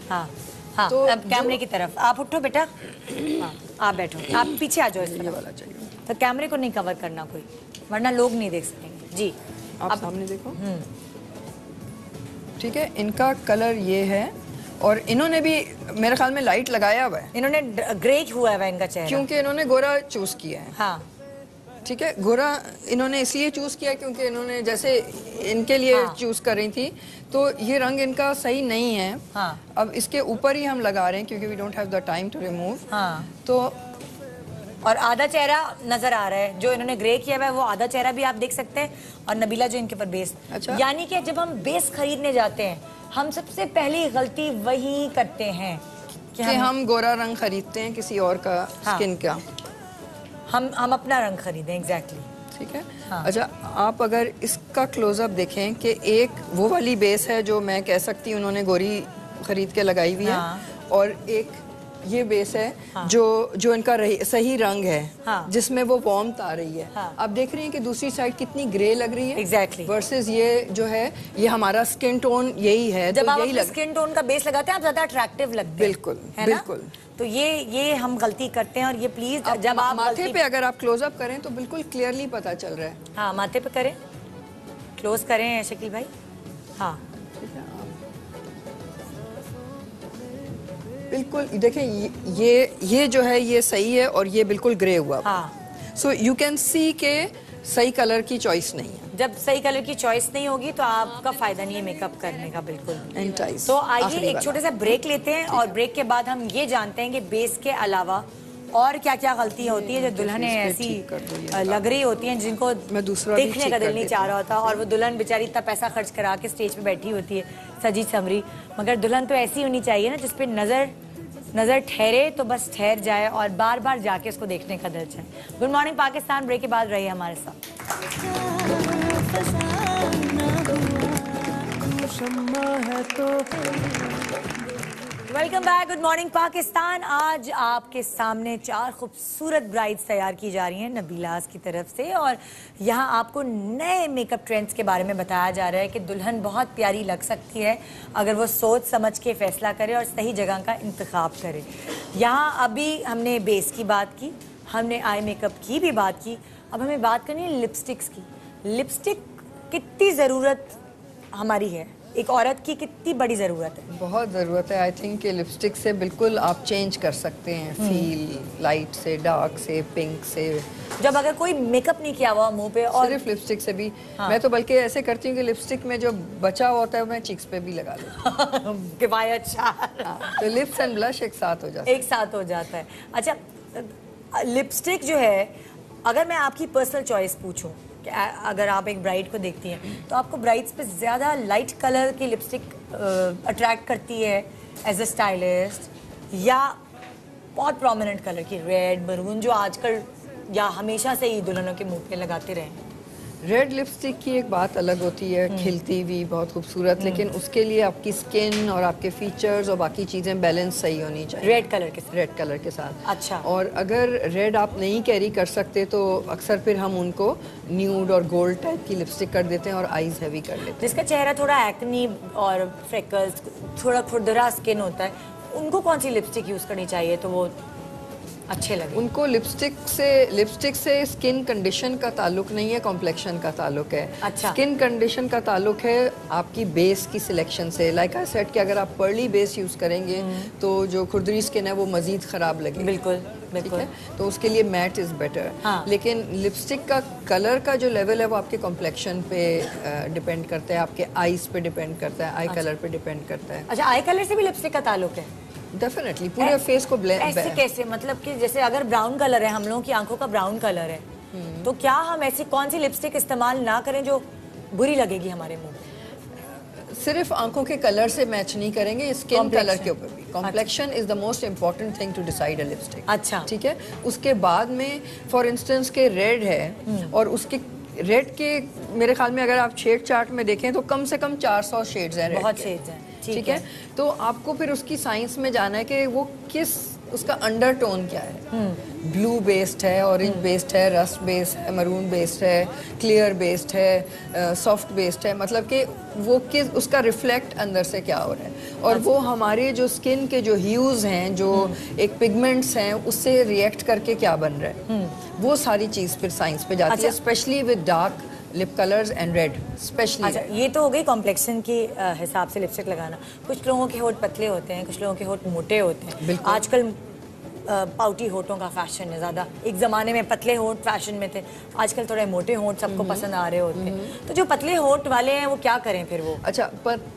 हाँ हाँ, तो अब कैमरे की तरफ आप उठो बेटा। हाँ, आप बैठो, आप पीछे आ जाओ इस ये तरफ। वाला चाहिए। तो कैमरे को नहीं कवर करना कोई, वरना लोग नहीं देख सकेंगे। जी, आप सामने देखो। ठीक है, इनका कलर ये है और इन्होंने भी मेरे ख्याल में लाइट लगाया हुआ है, इन्होंने ग्रे हुआ है इनका चेहरा। क्योंकि इन्होंने गोरा चूज किया है। हाँ, ठीक है, गोरा इन्होंने इसलिए चूज किया क्योंकि इन्होंने जैसे इनके लिए हाँ। चूज कर रही थी, तो ये रंग इनका सही नहीं है। हाँ। अब इसके ऊपर ही हम लगा रहे हैं क्योंकि we don't have the time to remove. हाँ, तो और आधा चेहरा नजर आ रहा है, जो इन्होंने ग्रे किया हुआ है वो आधा चेहरा भी आप देख सकते हैं, और नबीला जो इनके ऊपर बेस। अच्छा। यानी कि जब हम बेस खरीदने जाते हैं, हम सबसे पहली गलती वही करते हैं कि हम गोरा रंग खरीदते हैं किसी और का, हाँ। स्किन का, हम अपना रंग खरीदें। एग्जैक्टली। ठीक है। हाँ। अच्छा, आप अगर इसका क्लोजअप देखें कि एक वो वाली बेस है जो मैं कह सकती हूँ उन्होंने गोरी खरीद के लगाई हुई है, हाँ। और एक ये बेस है, हाँ। जो इनका सही रंग है, हाँ। जिसमें वो वार्मथ आ रही है। हाँ। आप देख रही हैं कि दूसरी साइड कितनी ग्रे लग रही है। Exactly. वर्सेस ये जो है, ये हमारा स्किन टोन यही है। जब तो आप यही अपने स्किन टोन का बेस लगाते हैं, आप ज्यादा अट्रैक्टिव लगते हैं। बिल्कुल, है ना? बिल्कुल। तो ये हम गलती करते हैं, और ये प्लीज जब आप माथे पे अगर आप क्लोजअप करें तो बिल्कुल क्लियरली पता चल रहा है। हाँ, माथे पे करें, क्लोज करें शकील भाई। हाँ, बिल्कुल देखें, ये जो है ये सही है, और ये बिल्कुल ग्रे हुआ। हाँ। सो यू कैन सी के सही कलर की चॉइस नहीं है। जब सही कलर की चॉइस नहीं होगी तो आपका फायदा नहीं है मेकअप करने का, बिल्कुल भी। एंटाइज। तो आइए एक छोटे सा ब्रेक लेते हैं, और ब्रेक के बाद हम ये जानते हैं कि बेस के अलावा और क्या क्या गलतियां होती है जो दुल्हनें ऐसी लग रही होती हैं जिनको मैं दूसरा भी देखने ठीक का दिल कर नहीं देती चाह रहा होता, और वो दुल्हन बेचारी इतना पैसा खर्च करा के स्टेज पे बैठी होती है सजी समरी, मगर दुल्हन तो ऐसी होनी चाहिए ना जिसपे नजर ठहरे तो बस ठहर जाए, और बार बार जाके उसको देखने का दिल चाहे। गुड मॉर्निंग पाकिस्तान, ब्रेक के बाद रहिए हमारे साथ। Welcome back, good morning Pakistan. आज आपके सामने 4 खूबसूरत ब्राइड्स तैयार की जा रही हैं नबीलास की तरफ से, और यहाँ आपको नए मेकअप ट्रेंड्स के बारे में बताया जा रहा है कि दुल्हन बहुत प्यारी लग सकती है अगर वो सोच समझ के फैसला करे और सही जगह का इंतखाब करे। यहाँ अभी हमने बेस की बात की, हमने आई मेकअप की भी बात की, अब हमें बात करनी है लिपस्टिक्स की। लिपस्टिक कितनी ज़रूरत हमारी है, एक औरत की कितनी बड़ी ज़रूरत है? बहुत ज़रूरत है। आई थिंक कि लिपस्टिक से बिल्कुल आप चेंज कर सकते हैं, फील लाइट से, डार्क से, पिंक से। जब अगर कोई मेकअप नहीं किया हुआ मुंह पे, और सिर्फ लिपस्टिक से भी। हाँ। मैं तो बल्कि ऐसे करती हूँ कि लिपस्टिक में जो बचा होता है मैं चिक्स पे भी लगा लेती हूँ। किफायत तो लिप्स एंड ब्लश एक साथ हो जाता है। एक साथ हो जाता है। अच्छा, लिपस्टिक जो है, अगर मैं आपकी पर्सनल चॉइस पूछूं कि अगर आप एक ब्राइड को देखती हैं तो आपको ब्राइड्स पे ज़्यादा लाइट कलर की लिपस्टिक अट्रैक्ट करती है एज अ स्टाइलिस्ट, या बहुत प्रोमिनेंट कलर की रेड, मरून, जो आजकल या हमेशा से ही दुल्हनों के मुंह पे लगाते रहे? रेड लिपस्टिक की एक बात अलग होती है, खिलती हुई बहुत खूबसूरत, लेकिन उसके लिए आपकी स्किन और आपके फीचर्स और बाकी चीज़ें बैलेंस सही होनी चाहिए रेड कलर के साथ। रेड कलर के साथ। अच्छा। और अगर रेड आप नहीं कैरी कर सकते तो अक्सर फिर हम उनको न्यूड और गोल्ड टाइप की लिपस्टिक कर देते हैं और आईज हैवी कर लेते हैं। जिसका चेहरा थोड़ा एक्नी और फ्रेकल्स, थोड़ा खुरदरा स्किन होता है, उनको कौन सी लिपस्टिक यूज़ करनी चाहिए तो वो अच्छे लगे? उनको लिपस्टिक से स्किन कंडीशन का ताल्लुक नहीं है, कॉम्प्लेक्शन का ताल्लुक है। अच्छा। स्किन कंडीशन का ताल्लुक है आपकी बेस की सिलेक्शन से। लाइक आई सेड कि अगर आप पर्ली बेस यूज़ करेंगे तो जो खुरदरी स्किन है वो मज़ीद ख़राब लगेगी। बिल्कुल ठीक बिल्कुल। है, तो उसके लिए मैट इज़ बेटर। हाँ। लेकिन लिपस्टिक का कलर का जो लेवल है वो आपके कॉम्प्लेक्शन पे डिपेंड करता है, आपके आईज पे डिपेंड करता है, आई कलर पे डिपेंड करता है। अच्छा, आई कलर से भी लिपस्टिक का ताल्लुक है? डेफिनेटली पूरे फेस को ऐसे कैसे? मतलब कि जैसे अगर ब्राउन कलर है, हम लोगों की आंखों का ब्राउन कलर है, तो क्या हम ऐसी कौन सी लिपस्टिक इस्तेमाल ना करें जो बुरी लगेगी हमारे मुंह पे? सिर्फ आंखों के कलर से मैच नहीं करेंगे, स्किन कलर के ऊपर भी। Complexion is the most important thing to decide a lipstick. अच्छा। ठीक है, उसके बाद में फॉर इंस्टेंस के रेड है, और उसके रेड के मेरे ख्याल में अगर आप शेड चार्ट में देखें तो कम से कम 400 शेड्स हैं। बहुत शेड्स हैं। ठीक है, तो आपको फिर उसकी साइंस में जाना है कि वो किस, उसका अंडरटोन क्या है। ब्लू बेस्ड है, ऑरेंज बेस्ड है, रस्ट बेस्ड है, मरून बेस्ड है, क्लियर बेस्ड है, सॉफ्ट बेस्ड है, मतलब कि वो किस, उसका रिफ्लेक्ट अंदर से क्या हो रहा है, और वो हमारे जो स्किन के जो ह्यूज हैं, जो एक पिगमेंट्स हैं, उससे रिएक्ट करके क्या बन रहा है, वो सारी चीज़ फिर साइंस पे जाती है, specially with dark lip colours and red specially. अच्छा, ये तो हो गई कॉम्प्लेक्शन के हिसाब से लिपस्टिक लगाना। कुछ लोगों के होठ पतले होते हैं, कुछ लोगों के होठ मोटे होते हैं। आजकल पाउटी होठों का फैशन है ज़्यादा। एक ज़माने में पतले होठ फैशन में थे, आजकल थोड़े मोटे होठ सबको पसंद आ रहे होते हैं। तो जो पतले होठ वाले हैं वो क्या करें फिर? वो अच्छा,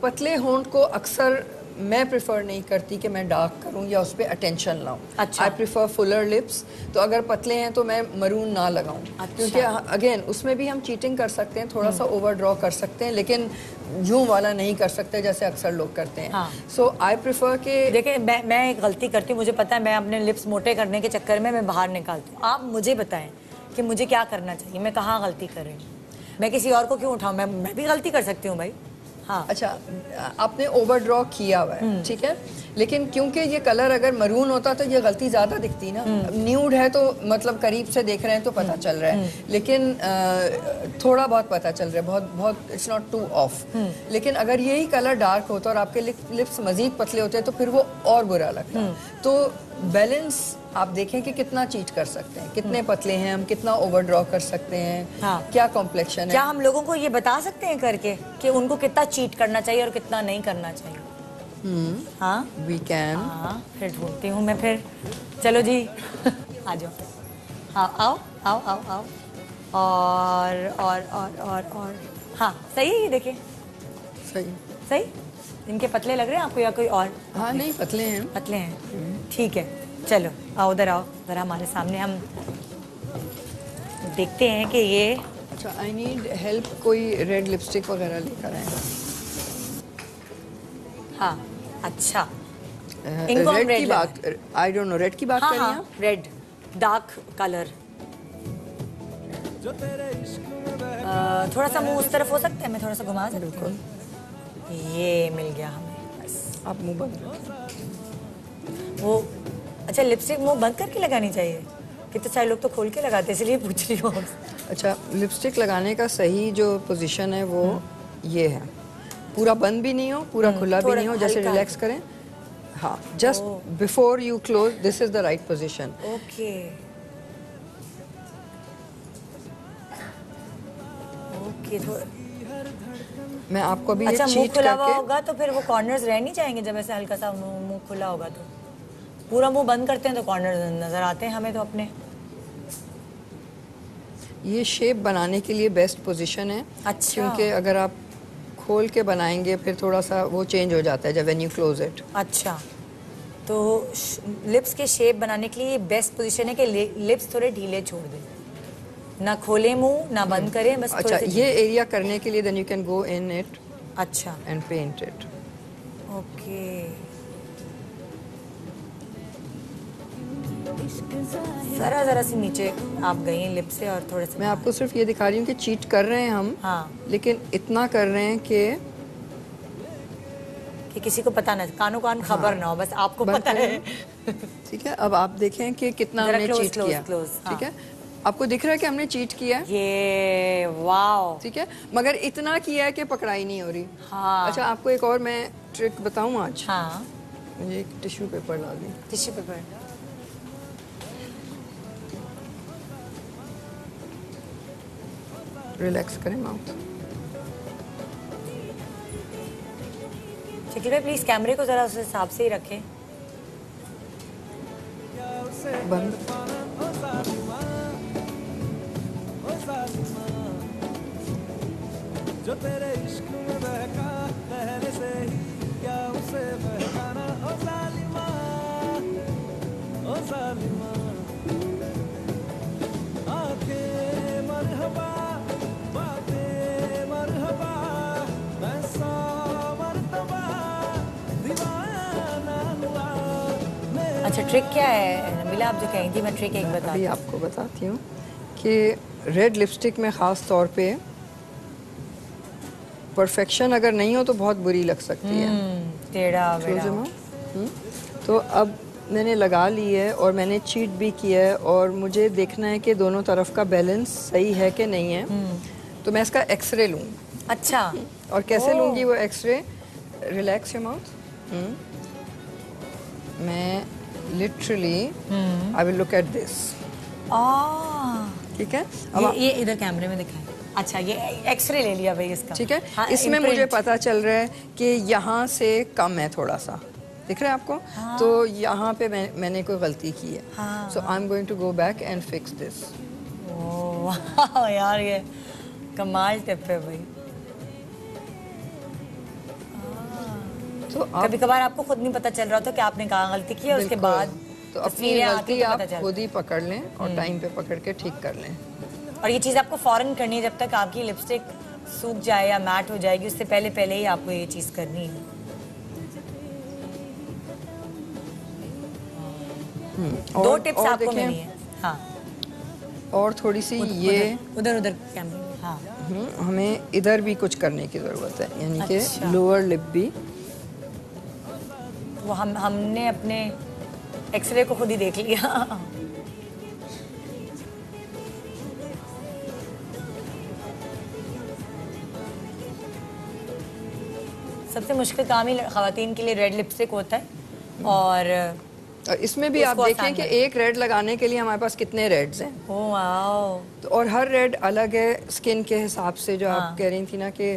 पतले होठ को अक्सर मैं प्रेफर नहीं करती कि मैं डार्क करूं या उस पर अटेंशन लाऊं। अच्छा। I prefer Fuller lips. तो अगर पतले हैं तो मैं मरून ना लगाऊं। अच्छा। क्योंकि अगेन उसमें भी हम चीटिंग कर सकते हैं, थोड़ा सा ओवर ड्रॉ कर सकते हैं, लेकिन यूं वाला नहीं कर सकते जैसे अक्सर लोग करते हैं। हाँ। सो आई प्रेफर के देखिए मैं एक गलती करती हूँ, मुझे पता है मैं अपने लिप्स मोटे करने के चक्कर में मैं बाहर निकालती हूँ। आप मुझे बताएं कि मुझे क्या करना चाहिए, मैं कहाँ गलती कर रही हूँ, मैं किसी और को क्यों उठाऊँ, मैं भी गलती कर सकती हूँ भाई। हाँ अच्छा, आपने ओवर ड्रॉ किया हुआ है, ठीक है, लेकिन क्योंकि ये कलर अगर मरून होता तो ये गलती ज्यादा दिखती ना। न्यूड है तो मतलब करीब से देख रहे हैं तो पता चल रहा है, लेकिन थोड़ा बहुत पता चल रहा है, बहुत बहुत इट्स नॉट टू ऑफ। लेकिन अगर यही कलर डार्क होता और आपके लिप्स मजीद पतले होते तो फिर वो और बुरा लगता। तो बैलेंस आप देखें कि कितना चीट कर सकते हैं, कितने पतले हैं हम, कितना ओवर ड्रॉ कर सकते हैं। हाँ। क्या कॉम्प्लेक्शन है। क्या हम लोगों को ये बता सकते हैं करके कि उनको कितना चीट करना चाहिए और कितना नहीं करना चाहिए? हाँ वी कैन। हाँ, फिर ढूंढती हूँ मैं फिर। चलो जी आ जाओ। हाँ आओ आओ आओ आओ। और हाँ सही है, ये देखिए सही सही। इनके पतले लग रहे हैं आपको या कोई और? हाँ नहीं, पतले हैं। पतले हैं, ठीक है। चलो आओ उधर आओ जरा हमारे सामने, हम देखते हैं कि ये। अच्छा, आई नीड हेल्प, कोई रेड लिपस्टिक वगैरह लेकर आए। हाँ अच्छा, इनको हम रेड red की बात, आई डोंट नो, रेड की बात हाँ करें हाँ आप? Red dark colour. थोड़ा सा मुंह उस तरफ हो सकता है, मैं थोड़ा सा घुमा सकती हूँ? ये मिल गया हमें बस। आप मुंह बंद करो। वो अच्छा, लिपस्टिक मुंह बंद करके लगानी चाहिए? कितने सारे लोग तो खोल के लगाते हैं, इसलिए पूछ रही हूँ आपसे। अच्छा, लिपस्टिक लगाने का सही जो पोजीशन है वो ये है, पूरा बंद भी नहीं हो, पूरा खुला भी थोड़ा नहीं हो, जैसे हल्का रिलैक्स करें। हाँ, just before you close, this is the right position. Okay okay. मैं आपको अभी अच्छा, ये मुंह चीट खुला हुआ करके, होगा तो फिर वो कॉर्नर्स रह नहीं जाएंगे जब ऐसे हल्का सा मुंह खुला होगा तो? पूरा मुंह बंद करते हैं तो कॉर्नर नजर आते हैं हमें तो अपने। ये शेप बनाने के लिए बेस्ट पोजीशन है। अच्छा। क्योंकि अगर आप खोल के बनाएंगे फिर थोड़ा सा वो चेंज हो जाता है जब व्हेन यू क्लोज इट। अच्छा, तो लिप्स के शेप बनाने के लिए ये बेस्ट पोजीशन है कि लिप्स थोड़े ढीले छोड़ दें, ना खोले मुंह ना बंद करें, बस अच्छा, थोड़े से ये एरिया करने के लिए then you can go in it अच्छा एंड पेंट इट। ओके। जरा जरा सी नीचे आप गई हैं लिप से और थोड़े से मैं आपको सिर्फ ये दिखा रही हूँ कि चीट कर रहे हैं हम, हाँ, लेकिन इतना कर रहे हैं कि किसी को पता ना, कानों कान खबर ना हो, बस आपको बंद पता है। ठीक है, अब आप देखें कि कितना जरा हमने close, चीट close, किया। close, ठीक है, आपको दिख रहा है कि हमने चीट किया है? ये वाओ। ठीक है, मगर इतना किया है कि पकड़ाई नहीं हो रही। हाँ। अच्छा, आपको एक और मैं ट्रिक बताऊं आज? हाँ, मुझे एक टिश्यू पेपर ला दी। Tissue paper. रिलैक्स करें माउथ। शकील भाई प्लीज कैमरे को जरा उस हिसाब से ही रखें। बंद। जो तेरे इश्क में बहका पहले से ही, क्या उसे बहकाना? ओ जालिमा, ओ जालिमा, आंखें मरहबा, बातें मरहबा, मैं सौ मर्तबा दीवाना हुआ। अच्छा, ट्रिक क्या है नबीला, आप जो कही थी? मैं ट्रिक एक बता अभी आपको बताती हूँ कि रेड लिपस्टिक में ख़ास तौर पे परफेक्शन अगर नहीं हो तो बहुत बुरी लग सकती है। टेढ़ा Close बेढ़ा। your mouth। तो अब मैंने लगा ली है और मैंने चीट भी किया है और मुझे देखना है कि दोनों तरफ का बैलेंस सही है कि नहीं है। तो मैं इसका एक्सरे लूँगी। अच्छा, और कैसे ओह। लूँगी वो एक्सरे? Relax your mouth. मैं literally I will look at this. ठीक है, अब ये इधर कैमरे में दिखाएं। अच्छा, ये एक्सरे ले लिया भाई इसका। ठीक है, हाँ, इसमें imprint। मुझे पता चल रहा है कि यहाँ से कम है थोड़ा सा, दिख रहा है आपको? हाँ। तो यहाँ पे मैंने कोई गलती की है। हाँ, so I am going to go back and fix this. Oh यार, ये कमाल टिप है भाई। कभी कभार आपको खुद नहीं पता चल रहा था कि आपने कहाँ गलती की है, उसके बाद तो अपनी तस्वीरें आके गलती तो आप पता चल। खुद ही पकड़ लें और टाइम पे पकड़ के ठीक कर लें। और ये चीज़ आपको फौरन करनी है, जब तक आपकी लिपस्टिक सूख जाए या मैट हो जाएगी उससे पहले पहले ही आपको ये चीज़ करनी है। दो टिप्स और आपको देखें, मिली है। हाँ, और थोड़ी सी ये उधर उधर कैमरे। हाँ, हमें इधर भी कुछ करने की ज़रूरत है, यानी कि अच्छा। लोअर लिप भी। वो हमने अपने एक्सरे को खुद ही देख लिया। सबसे मुश्किल काम ही खवातीन के लिए रेड लिपस्टिक होता है। और इसमें भी आप उसको देखें आसान कि बनाए। एक रेड लगाने के लिए हमारे पास कितने रेड्स हैं। ओह वाओ, तो और हर रेड अलग है स्किन के हिसाब से, जो आप कह रही थी ना कि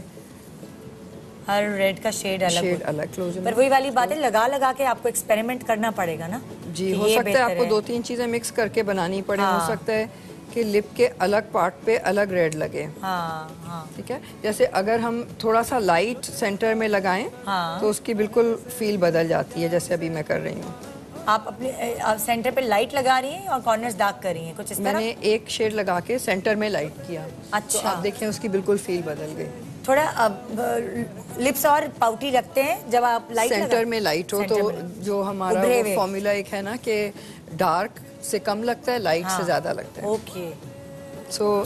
हर रेड का शेड अलग शेड होता है। अलग। क्लोज पर वही वाली बात है, लगा लगा के आपको एक्सपेरिमेंट करना पड़ेगा ना। जी, कि हो ये सकता है बेहतर आपको 2-3 चीज़ें मिक्स करके बनानी पड़े। हो हाँ। सकता है कि लिप के अलग पार्ट पे अलग रेड लगे। हाँ हाँ ठीक है, जैसे अगर हम थोड़ा सा लाइट सेंटर में लगाएं हाँ। तो उसकी बिल्कुल फील बदल जाती है, जैसे अभी मैं कर रही हूँ। आप अपने सेंटर पे लाइट लगा रही हैं और कॉर्नर्स डार्क कर रही हैं, कुछ इस तरह। मैंने एक शेड लगा के सेंटर में लाइट किया। अच्छा। तो आप देखें उसकी बिल्कुल फील बदल गई। थोड़ा लिप्स और पाउटी रखते हैं जब आप लाइट सेंटर में लाइट हो तो जो हमारा उभरे वो हुए। फॉर्मूला एक है ना कि डार्क से कम लगता है, लाइट हाँ। से ज्यादा लगता है। ओके, सो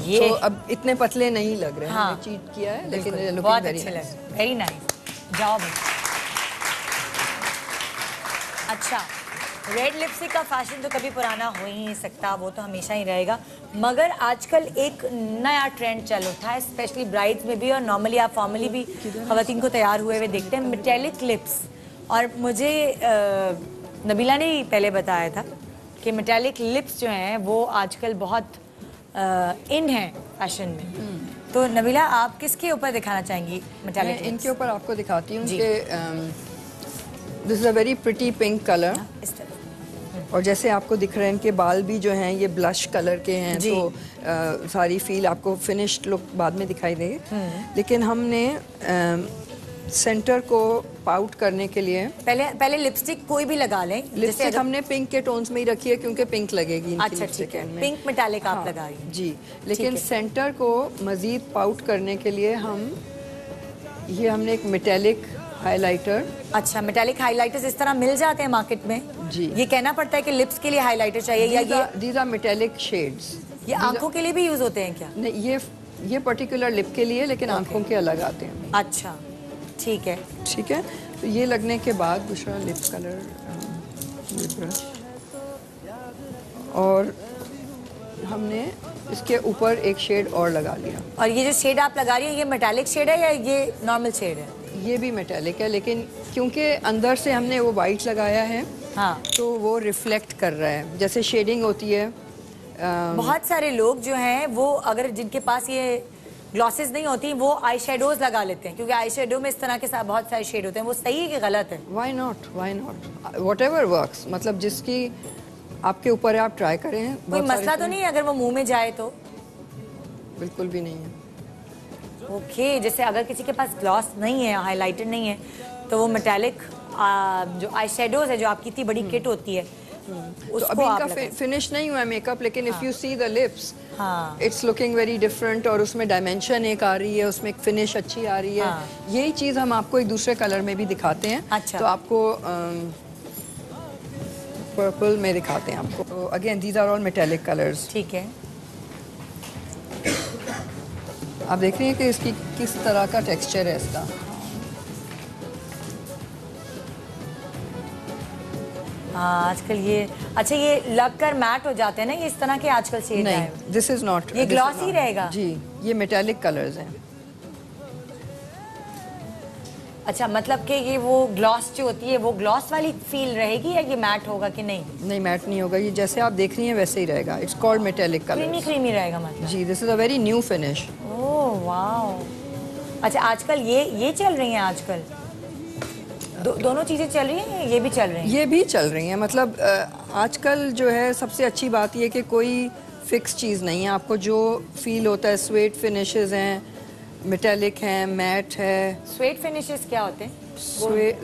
ये तो अब इतने पतले नहीं लग रहे हैं। हाँ। हमने चीट किया है, लेकिन बिल्कुल, लुकिंग बहुत वेरी अच्छे नाइस। लग, वेरी नाइस, जाओ बस। अच्छा, रेड लिपस्टिक का फैशन तो कभी पुराना हो ही नहीं सकता, वो तो हमेशा ही रहेगा। मगर आजकल एक नया ट्रेंड चल उठा है, स्पेशली ब्राइड्स में भी और नॉर्मली आप फॉर्मली भी खवातीन को तैयार हुए हुए देखते हैं, मेटेलिक लिप्स। और मुझे नबीला ने ही पहले बताया था कि मेटेलिक लिप्स जो हैं वो आजकल बहुत इन है फैशन में। तो नबीला, आप किसके ऊपर दिखाना चाहेंगी मेटेलिक मैं इनके ऊपर आपको दिखाती हूँ जी। कि this is a very pretty pink colour. इस तरह। और जैसे आपको दिख रहे हैं इनके बाल भी जो हैं ये ब्लश कलर के हैं, जी। तो सारी फील आपको फिनिश्ड लुक बाद में दिखाई देगी। लेकिन हमने सेंटर को पाउट करने के लिए पहले लिपस्टिक कोई भी लगा लें। लिपस्टिक जैसे हमने पिंक के टोन्स में ही रखी है, क्योंकि पिंक लगेगी इनकी अच्छा लिपस्टिक ठीक है, में। पिंक मेटालिक आप हाँ, लगा रही हैं। जी। लेकिन है। सेंटर को मजीद पाउट करने के लिए हमने एक मेटेलिक हाइलाइटर। अच्छा, मेटालिक हाइलाइटर्स इस तरह मिल जाते हैं मार्केट में? जी। ये कहना पड़ता है कि लिप्स के लिए हाइलाइटर चाहिए या दीज आर मेटेलिक शेड्स। ये आंखों के लिए भी यूज होते हैं क्या? नहीं, ये पर्टिकुलर लिप के लिए, लेकिन आंखों के अलग आते हैं। अच्छा, ठीक है। ठीक है, तो ये लगने के बाद दूसरा लिप कलर, लिप ब्रश, और हमने इसके ऊपर एक शेड और लगा लिया। और ये जो शेड आप लगा रही हैं ये मेटालिक शेड है या ये नॉर्मल शेड है? ये भी मेटेलिक है, लेकिन क्योंकि अंदर से हमने वो वाइट लगाया है, हाँ। तो वो रिफ्लेक्ट कर रहा है, जैसे शेडिंग होती है। बहुत सारे लोग जो हैं वो अगर जिनके पास ये ग्लॉसेस नहीं होती वो आई शेडोज लगा लेते हैं, क्योंकि आई शेडो में इस तरह के साथ बहुत सारे शेड होते हैं। वो सही है कि गलत है? व्हाई नॉट, व्हाटएवर वर्क्स, मतलब जिसकी आपके ऊपर है, आप ट्राई करें। कोई बहुत सारे मसला तो नहीं है अगर वो मुंह में जाए तो? बिल्कुल भी नहीं है। ओके, जैसे अगर किसी के पास ग्लॉस नहीं है, हाइलाइटर नहीं है, तो वो मेटालिक जो आई शेडोज है, जो आपकी इतनी बड़ी किट होती है, तो उसको अभी आप इनका लगाएं। फिनिश नहीं हुआ है मेकअप, लेकिन if you see the lips, हाँ। इट्स लुकिंग वेरी डिफरेंट, और उसमें डायमेंशन एक आ रही है, उसमें एक फिनिश अच्छी आ रही है। हाँ। यही चीज़ हम आपको एक दूसरे कलर में भी दिखाते हैं। अच्छा। तो आपको पर्पल में दिखाते हैं आपको। तो again these are all metallic colours. ठीक है। आप देख रही हैं कि इसकी किस तरह का टेक्सचर है इसका। हाँ, आजकल ये अच्छा ये लग कर मैट हो जाते हैं ना, ये इस तरह के आजकल शेड आए हुए। नहीं, दिस इज नॉट। ये glossy रहेगा? जी, ये मेटेलिक कलर्स हैं। अच्छा, मतलब कि ये वो ग्लॉस जो होती है वो ग्लॉस वाली फील रहेगी या ये मैट होगा कि नहीं? नहीं, मैट नहीं होगा, ये जैसे आप देख रही हैं वैसे ही रहेगा। It's called metallic creamy colours. Creamy रहेगा मतलब? जी, this is a very new finish. Oh wow. अच्छा, आजकल ये चल रही हैं आजकल? दोनों चीजें चल रही हैं, ये भी चल रही हैं? ये भी चल रही हैं, मतलब आजकल जो है सबसे अच्छी बात ये कि कोई फिक्स चीज़ नहीं है। आपको जो फील होता है, स्वेट फिनिशेस हैं मेटेलिक है, मैट है। स्वेट फिनिशेस क्या होते हैं?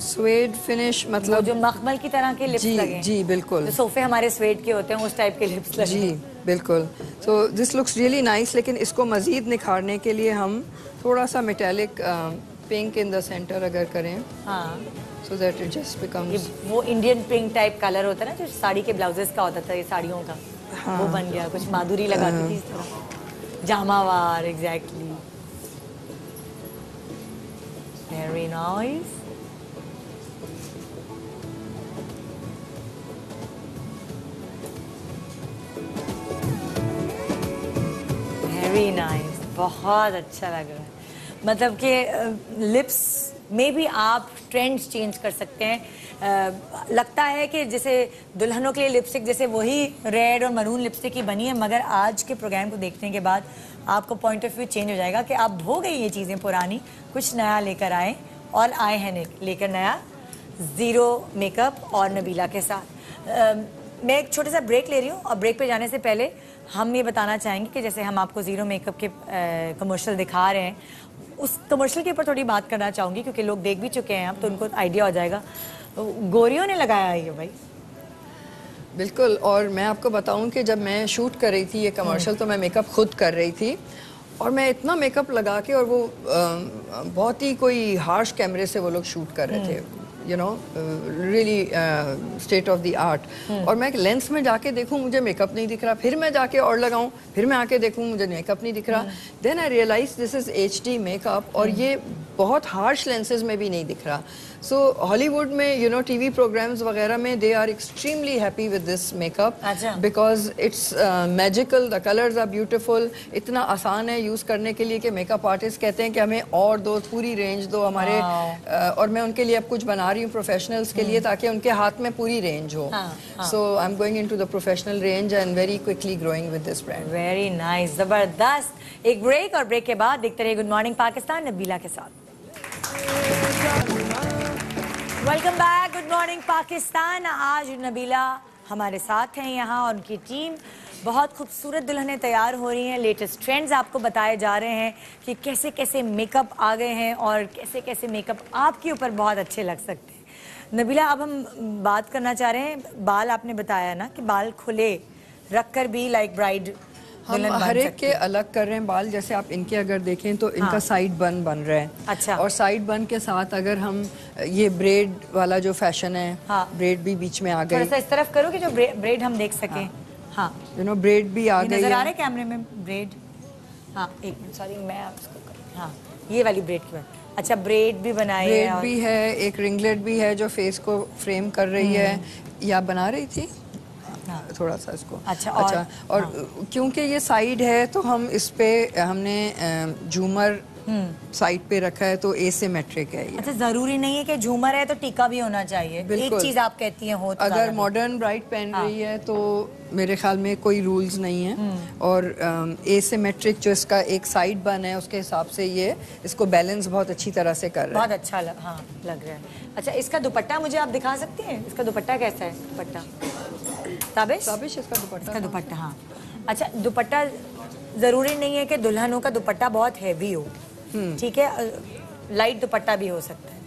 स्वेड फिनिश वो मतलब जो मखमल की तरह के लिप्स जी लगे हैं। जी बिल्कुल जो सोफे हमारे स्वेट के होते हैं उस टाइप के लिप्स लगे जी हैं। बिल्कुल। So this looks really nice, लेकिन इसको मज़ीद निखारने के लिए हम थोड़ा सा metallic pink in the centre अगर करें, हाँ, सो दैट इट जस्ट ये बिकम्स वो इंडियन पिंक टाइप कलर होता है ना, जो साड़ी के ब्लाउजेस का होता था, ये साड़ियों का। हाँ। वो बन गया, कुछ माधुरी लगाती थी इस तरह। Jamawar, exactly. Very nice. Very nice, बहुत अच्छा लग रहा है। मतलब कि लिप्स में भी आप ट्रेंड्स चेंज कर सकते हैं। लगता है कि जैसे दुल्हनों के लिए लिपस्टिक जैसे वही रेड और मरून लिपस्टिक ही बनी है, मगर आज के प्रोग्राम को देखने के बाद आपको पॉइंट ऑफ व्यू चेंज हो जाएगा कि आप भूल गई ये चीज़ें पुरानी, कुछ नया लेकर आए, और आए हैं लेकर नया ज़ीरो मेकअप और नबीला के साथ। मैं एक छोटा सा ब्रेक ले रही हूँ, और ब्रेक पे जाने से पहले हम ये बताना चाहेंगे कि जैसे हम आपको ज़ीरो मेकअप के कमर्शियल दिखा रहे हैं, उस कमर्शियल के ऊपर थोड़ी बात करना चाहूँगी, क्योंकि लोग देख भी चुके हैं अब, तो उनको आइडिया हो जाएगा। गोरियों ने लगाया है ये भाई। बिल्कुल। और मैं आपको बताऊं कि जब मैं शूट कर रही थी ये कमर्शियल, तो मैं मेकअप खुद कर रही थी, और मैं इतना मेकअप लगा के, और वो बहुत ही कोई हार्श कैमरे से वो लोग शूट कर रहे थे, you know, really state of the art. और मैं लेंस में जाके देखूं मुझे मेकअप नहीं दिख रहा, फिर मैं जाके और लगाऊं, फिर मैं आके देखूं मुझे मेकअप नहीं दिख रहा। Then I realise this is HD makeup, और ये बहुत हार्श लेंसेज में भी नहीं दिख रहा। सो हॉलीवुड में, यू नो, टीवी प्रोग्राम्स वगैरह में they are extremely happy with this makeup, अच्छा। Because it's magical, the colours are beautiful, इतना आसान है यूज़ करने के लिए कि मेकअप आर्टिस्ट कहते हैं कि हमें और दो, पूरी रेंज दो हमारे। और मैं उनके लिए अब कुछ बना रही हूँ प्रोफेशनल्स के लिए, ताकि उनके हाथ में पूरी रेंज हो। So I am going into the professional range and very quickly growing with this brand. Very nice, जबरदस्त। एक ब्रेक, और ब्रेक के बाद देखते रहिए गुड मॉर्निंग पाकिस्तान नबीला के साथ। Welcome back, good morning Pakistan. आज नबीला हमारे साथ हैं यहाँ, और उनकी टीम बहुत खूबसूरत दुल्हनें तैयार हो रही हैं। लेटेस्ट ट्रेंड्स आपको बताए जा रहे हैं कि कैसे कैसे मेकअप आ गए हैं, और कैसे कैसे मेकअप आपके ऊपर बहुत अच्छे लग सकते हैं। नबीला, अब हम बात करना चाह रहे हैं, बाल आपने बताया ना कि बाल खुले रखकर भी लाइक ब्राइड हम हर एक के अलग कर रहे हैं बाल। जैसे आप इनके अगर देखें तो इनका साइड बन बन रहा है। अच्छा। और साइड बन के साथ अगर हम ये ब्रेड वाला जो फैशन है, हाँ, ब्रेड भी बीच में आ थोड़ा गई। सा इस तरफ करो कि जो ब्रेड हम देख सकें। हाँ, यू नो, ब्रेड भी आ गई नजर आ है। रहे कैमरे में ब्रेड। हाँ, एक मिनट, सॉरी, मैं उसको हाँ, ये वाली ब्रेड की बात। अच्छा, ब्रेड भी बनाए हैं, ब्रेड भी है, एक रिंगलेट भी है जो फेस को फ्रेम कर रही है, या बना रही थी थोड़ा सा इसको। अच्छा, और क्योंकि ये साइड है तो हम इस पे हमने झूमर साइड पे रखा है, तो एसिमेट्रिक है ये। अच्छा, जरूरी नहीं है कि झूमर है तो टीका भी होना चाहिए। एक चीज आप कहती हैं हो तो अगर मॉडर्न ब्राइड पहन रही है तो मेरे ख्याल में कोई रूल्स नहीं है। और एसिमेट्रिक जो इसका एक साइड बन है, उसके हिसाब से ये इसको बैलेंस बहुत अच्छी तरह से कर रहा है। बहुत अच्छा लग रहा है। अच्छा, इसका दुपट्टा मुझे आप दिखा सकती हैं? इसका दुपट्टा कैसा है? दुपट्टा ताबिश इसका दुपट्टा। हाँ, अच्छा, दुपट्टा जरूरी नहीं है कि दुल्हनों का दुपट्टा बहुत हैवी हो, ठीक है, लाइट दुपट्टा भी हो सकता है।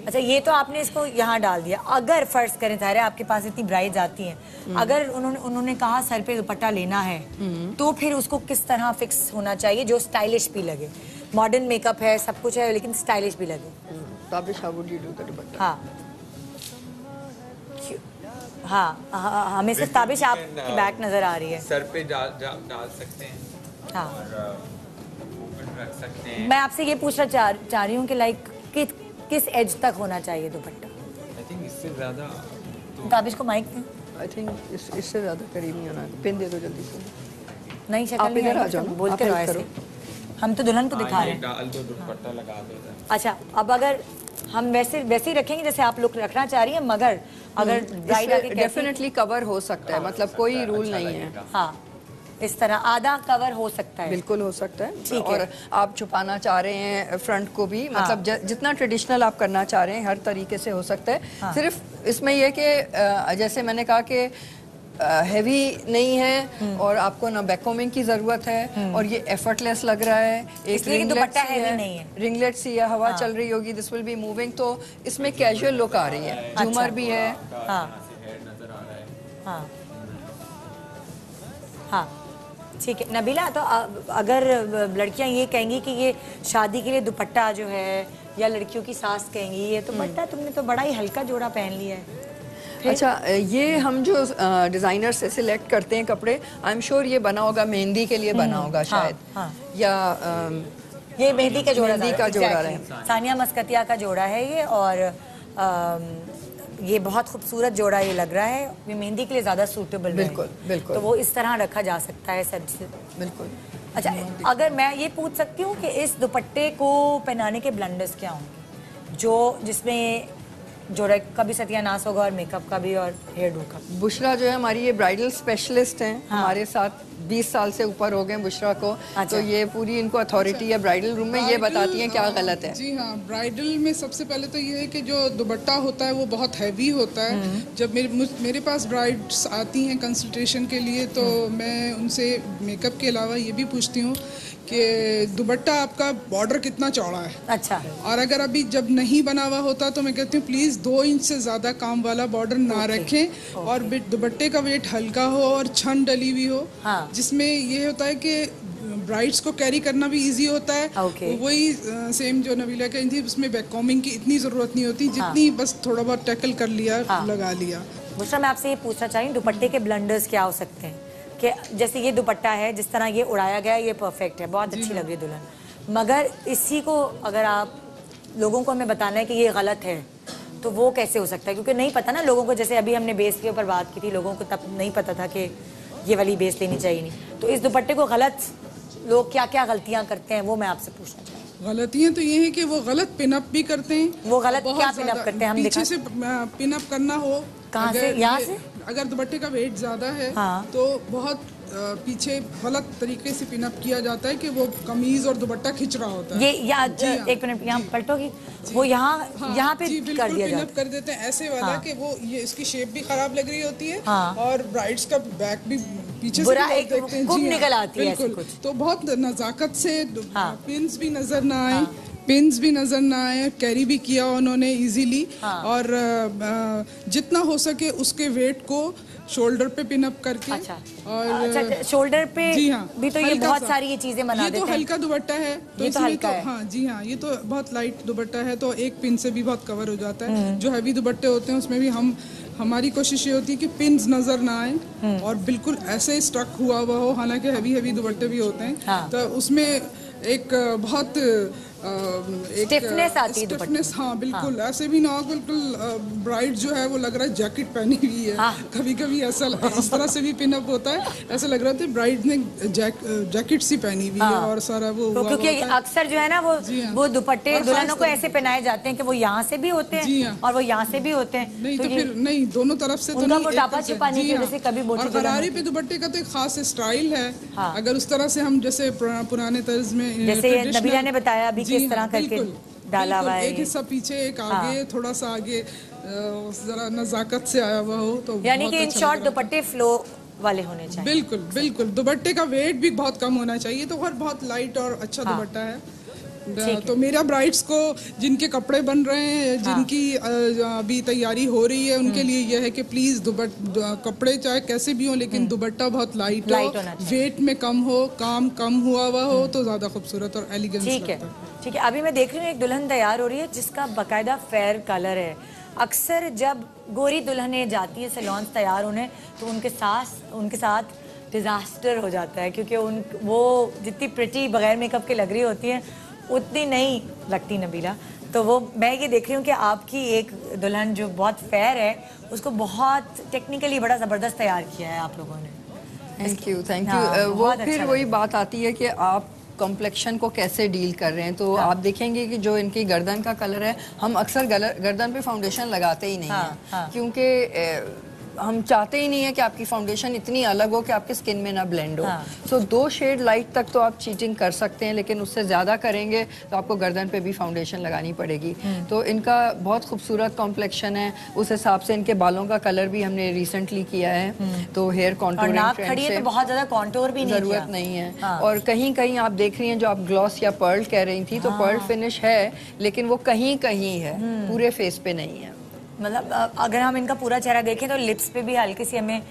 अच्छा, ये तो आपने इसको यहाँ डाल दिया। अगर फर्ज करें तारे आपके पास इतनी ब्राइड्स आती हैं, अगर उन्होंने कहा सर पे दुपट्टा लेना है, तो फिर उसको किस तरह फिक्स होना चाहिए जो स्टाइलिश भी लगे? मॉडर्न मेकअप है, सब कुछ है, लेकिन स्टाइलिश भी लगे। Tabish, how would you do the दुपट्टा? हाँ, हमें सिर्फ ताबिश आपकी बैक नजर आ रही है। सर पे डाल सकते हैं। हाँ, और रख सकते हैं। मैं आपसे ये पूछना चाह रही हूँ कि लाइक किस एज तक होना चाहिए दुपट्टा? आई थिंक इससे ज़्यादा ताबिश को माइक दें। आई थिंक इससे ज़्यादा करीब नहीं होना। पिन दे दो जल्दी से। नहीं, शक्ल आप इधर आ जाओ ना, बोलते आप रहो हेल्प ऐसे। करो। हम तो दुल्हन को दिखा रहे हैं। डाल दो, दुपट्टा लगा दो। अच्छा, अब अगर हम वैसे ही रखेंगे जैसे आप लोग रखना चाह रही हैं, मगर अगर ब्राइड आके डेफिनेटली कवर हो सकता है, मतलब कोई रूल नहीं है। हाँ, इस तरह आधा कवर हो सकता है। बिल्कुल हो सकता है। ठीक है। और आप छुपाना चाह रहे हैं फ्रंट को भी, मतलब जितना ट्रेडिशनल आप करना चाह रहे हैं हर तरीके से हो सकता है। सिर्फ इसमें यह कि जैसे मैंने कहा कि हैवी नहीं है और आपको ना बैक कोमिंग की जरूरत है और ये एफर्टलेस लग रहा है। एक इसलिए कि दुपट्टा heavy नहीं है। रिंगलेट सी है, हवा चल रही होगी, दिस विल बी मूविंग, तो इसमें कैजुअल लुक आ रही है। झूमर भी है। हाँ हाँ हाँ ठीक है नबीला। तो अगर लड़कियां ये कहेंगी कि ये शादी के लिए दुपट्टा जो है, या लड़कियों की सास कहेंगी ये दुपट्टा तुमने तो बड़ा ही हल्का जोड़ा पहन लिया है। अच्छा, ये हम जो डिजाइनर से सिलेक्ट करते हैं कपड़े, आई एम श्योर ये बना होगा मेहंदी के लिए बना होगा शायद। हाँ। या ये मेहंदी का जोड़ा, मेहंदी का जोड़ा है, सानिया मस्कतिया का जोड़ा है ये, और ये बहुत खूबसूरत जोड़ा ये लग रहा है, ये मेहंदी के लिए ज़्यादा सूटेबल है। बिल्कुल बिल्कुल। तो वो इस तरह रखा जा सकता है सब से। बिल्कुल। अच्छा, अगर मैं ये पूछ सकती हूँ कि इस दुपट्टे को पहनाने के ब्लंडर्स क्या होंगे, जो जिसमें जोड़ा का भी सत्यानाश होगा और मेकअप का भी और हेयर डू का। बुशरा जो है हमारी ये ब्राइडल स्पेशलिस्ट हैं। हाँ। हमारे साथ 20 साल से ऊपर हो गए बुशरा को। अच्छा। तो ये पूरी इनको अथॉरिटी है ब्राइडल रूम में, ये बताती हैं क्या गलत है। जी हाँ, ब्राइडल में सबसे पहले तो ये है कि जो दुपट्टा होता है वो बहुत हैवी होता है। जब मेरे पास ब्राइड्स आती हैं कंसल्टेशन के लिए, तो मैं उनसे मेकअप के अलावा ये भी पूछती हूँ कि दुपट्टा आपका बॉर्डर कितना चौड़ा है। अच्छा। और अगर अभी जब नहीं बना हुआ होता तो मैं कहती हूँ प्लीज़ 2 इंच से ज़्यादा काम वाला बॉर्डर ना रखें, और दुपट्टे का वेट हल्का हो और छन डली हुई हो। हाँ। जिसमें ये होता है कि ब्राइड्स को कैरी करना भी इजी होता है। वही सेम जो नबीला कही थी, उसमें बैक कॉमिंग की इतनी ज़रूरत नहीं होती जितनी बस थोड़ा बहुत टैकल कर लिया, लगा लिया। बुशरा, मैं आपसे ये पूछना चाहूँ दुपट्टे के ब्लंडर्स क्या हो सकते हैं, कि जैसे ये दुपट्टा है, जिस तरह ये उड़ाया गया, ये परफेक्ट है, बहुत अच्छी लग रही है दुल्हन, मगर इसी को अगर आप लोगों को हमें बताना है कि ये गलत है, तो वो कैसे हो सकता है? क्योंकि नहीं पता ना लोगों को, जैसे अभी हमने बेस के ऊपर बात की थी, लोगों को तब नहीं पता था कि ये वाली बेस लेनी चाहिए नहीं। तो इस दुपट्टे को गलत लोग क्या क्या गलतियाँ करते हैं, वो मैं आपसे पूछना चाहूँ। गलतियाँ तो ये है कि वो गलत पिनअप भी करते हैं। वो गलत क्या पिनअप करते हैं? हम पीछे से पिनअप करना हो, कहाँ से? यहाँ से? अगर दुपट्टे का वेट ज़्यादा है तो बहुत पीछे गलत तरीके से पिनअप किया जाता है कि वो कमीज और दुपट्टा खिंच रहा होता है। ये एक मिनट यहाँ पलटोगी, वो यहाँ पे कर दिया जाता है, कर देते हैं ऐसे वाला कि वो ये इसकी शेप भी खराब लग रही होती है और ब्राइड्स का बैक भी पीछे से देखते हैं खूब निकल आती है ऐसे कुछ। तो बहुत नजाकत से पिन्स भी नजर ना आए, पिन्स भी नजर ना आए, कैरी भी किया उन्होंने इजीली, और जितना हो सके उसके वेट को शोल्डर पे पिन अप करके। अच्छा। और शोल्डर पे भी तो ये बहुत सारी ये चीजें बना देते हैं। ये तो हल्का दुपट्टा है, तो ये तो हल्का है। हाँ जी हाँ, ये तो बहुत लाइट दुपट्टा है, तो एक पिन से भी बहुत कवर हो जाता है। जो हैवी दुपट्टे होते हैं उसमें भी हमारी कोशिश ये होती है कि पिन्स नजर ना आए और बिल्कुल ऐसे स्ट्रक हुआ हो, हालांकि हैवी दुपट्टे भी होते हैं। तो उसमें एक बहुत स्टिफनेस आती है, स्टिफनेस, हाँ बिल्कुल। ऐसे भी ना हो बिल्कुल ब्राइड जो है वो लग रहा है जैकेट पहनी हुई है। कभी कभी ऐसा इस तरह से भी पिन अप होता है, ऐसा लग रहा है ब्राइड ने जैकेट सी पहनी हुई है और सारा वो तो क्योंकि अक्सर जो है ना वो दुपट्टे दुल्हनों को ऐसे पहनाए जाते हैं कि वो यहाँ से भी होते हैं और वो यहाँ से भी होते हैं। नहीं तो फिर नहीं, दोनों तरफ से तो नहीं, मोटापा छिपाने की वजह से कभी और गरारे पे दुपट्टे का तो एक खास स्टाइल है। अगर उस तरह से हम जैसे पुराने तर्ज में, जैसे नबीला ने बताया अभी किस तरह करके डाला हुआ है, एक हिस्सा पीछे एक आगे, थोड़ा सा आगे, जरा नजाकत से आया हुआ हो, तो यानी कि इन शॉर्ट दुपट्टे फ्लो वाले होने चाहिए। बिल्कुल बिल्कुल। दुपट्टे का वेट भी बहुत कम होना चाहिए, तो हर बहुत लाइट और अच्छा दुपट्टा है। तो मेरा ब्राइड्स को जिनके कपड़े बन रहे हैं, जिनकी अभी तैयारी हो रही है, उनके लिए यह है कि प्लीज कपड़े चाहे कैसे भी हो, लेकिन दुपट्टा बहुत लाइट हो, वेट में कम हो, काम कम हुआ हो, तो ज्यादा खूबसूरत और एलिगेंस लगता है। ठीक है, अभी मैं देख रही हूँ एक दुल्हन तैयार हो रही है जिसका बाकायदा फेयर कलर है। अक्सर जब गोरी दुल्हनें जाती है सैलून तैयार होने, तो उनके साथ डिजास्टर हो जाता है, क्योंकि वो जितनी प्रिटी बगैर मेकअप के लग रही होती है उतनी नहीं लगती नबीला। तो वो मैं ये देख रही हूँ कि आपकी एक दुल्हन जो बहुत फेयर है, उसको बहुत टेक्निकली बड़ा ज़बरदस्त तैयार किया है आप लोगों ने। Thank you. वो फिर वही बात आती है कि आप कॉम्प्लेक्शन को कैसे डील कर रहे हैं। तो आप देखेंगे कि जो इनकी गर्दन का कलर है, हम अक्सर गर्दन पे फाउंडेशन लगाते ही नहीं हैं, क्योंकि हम चाहते ही नहीं है कि आपकी फाउंडेशन इतनी अलग हो कि आपके स्किन में ना ब्लेंड हो। सो 2 शेड लाइट तक तो आप चीटिंग कर सकते हैं, लेकिन उससे ज़्यादा करेंगे तो आपको गर्दन पे भी फाउंडेशन लगानी पड़ेगी। तो इनका बहुत खूबसूरत कॉम्प्लेक्शन है, उस हिसाब से इनके बालों का कलर भी हमने रिसेंटली किया है। तो हेयर कॉन्टूरिंग ट्रेंड से बहुत ज़्यादा कॉन्टूर भी नहीं ज़रूरत नहीं है। और कहीं कहीं आप देख रही हैं जो आप ग्लॉस या पर्ल कह रही थी, तो पर्ल फिनिश है लेकिन वो कहीं कहीं है, पूरे फेस पे नहीं है। मतलब अगर हम इनका पूरा चेहरा देखें तो लिप्स पे भी हल्की सी हमें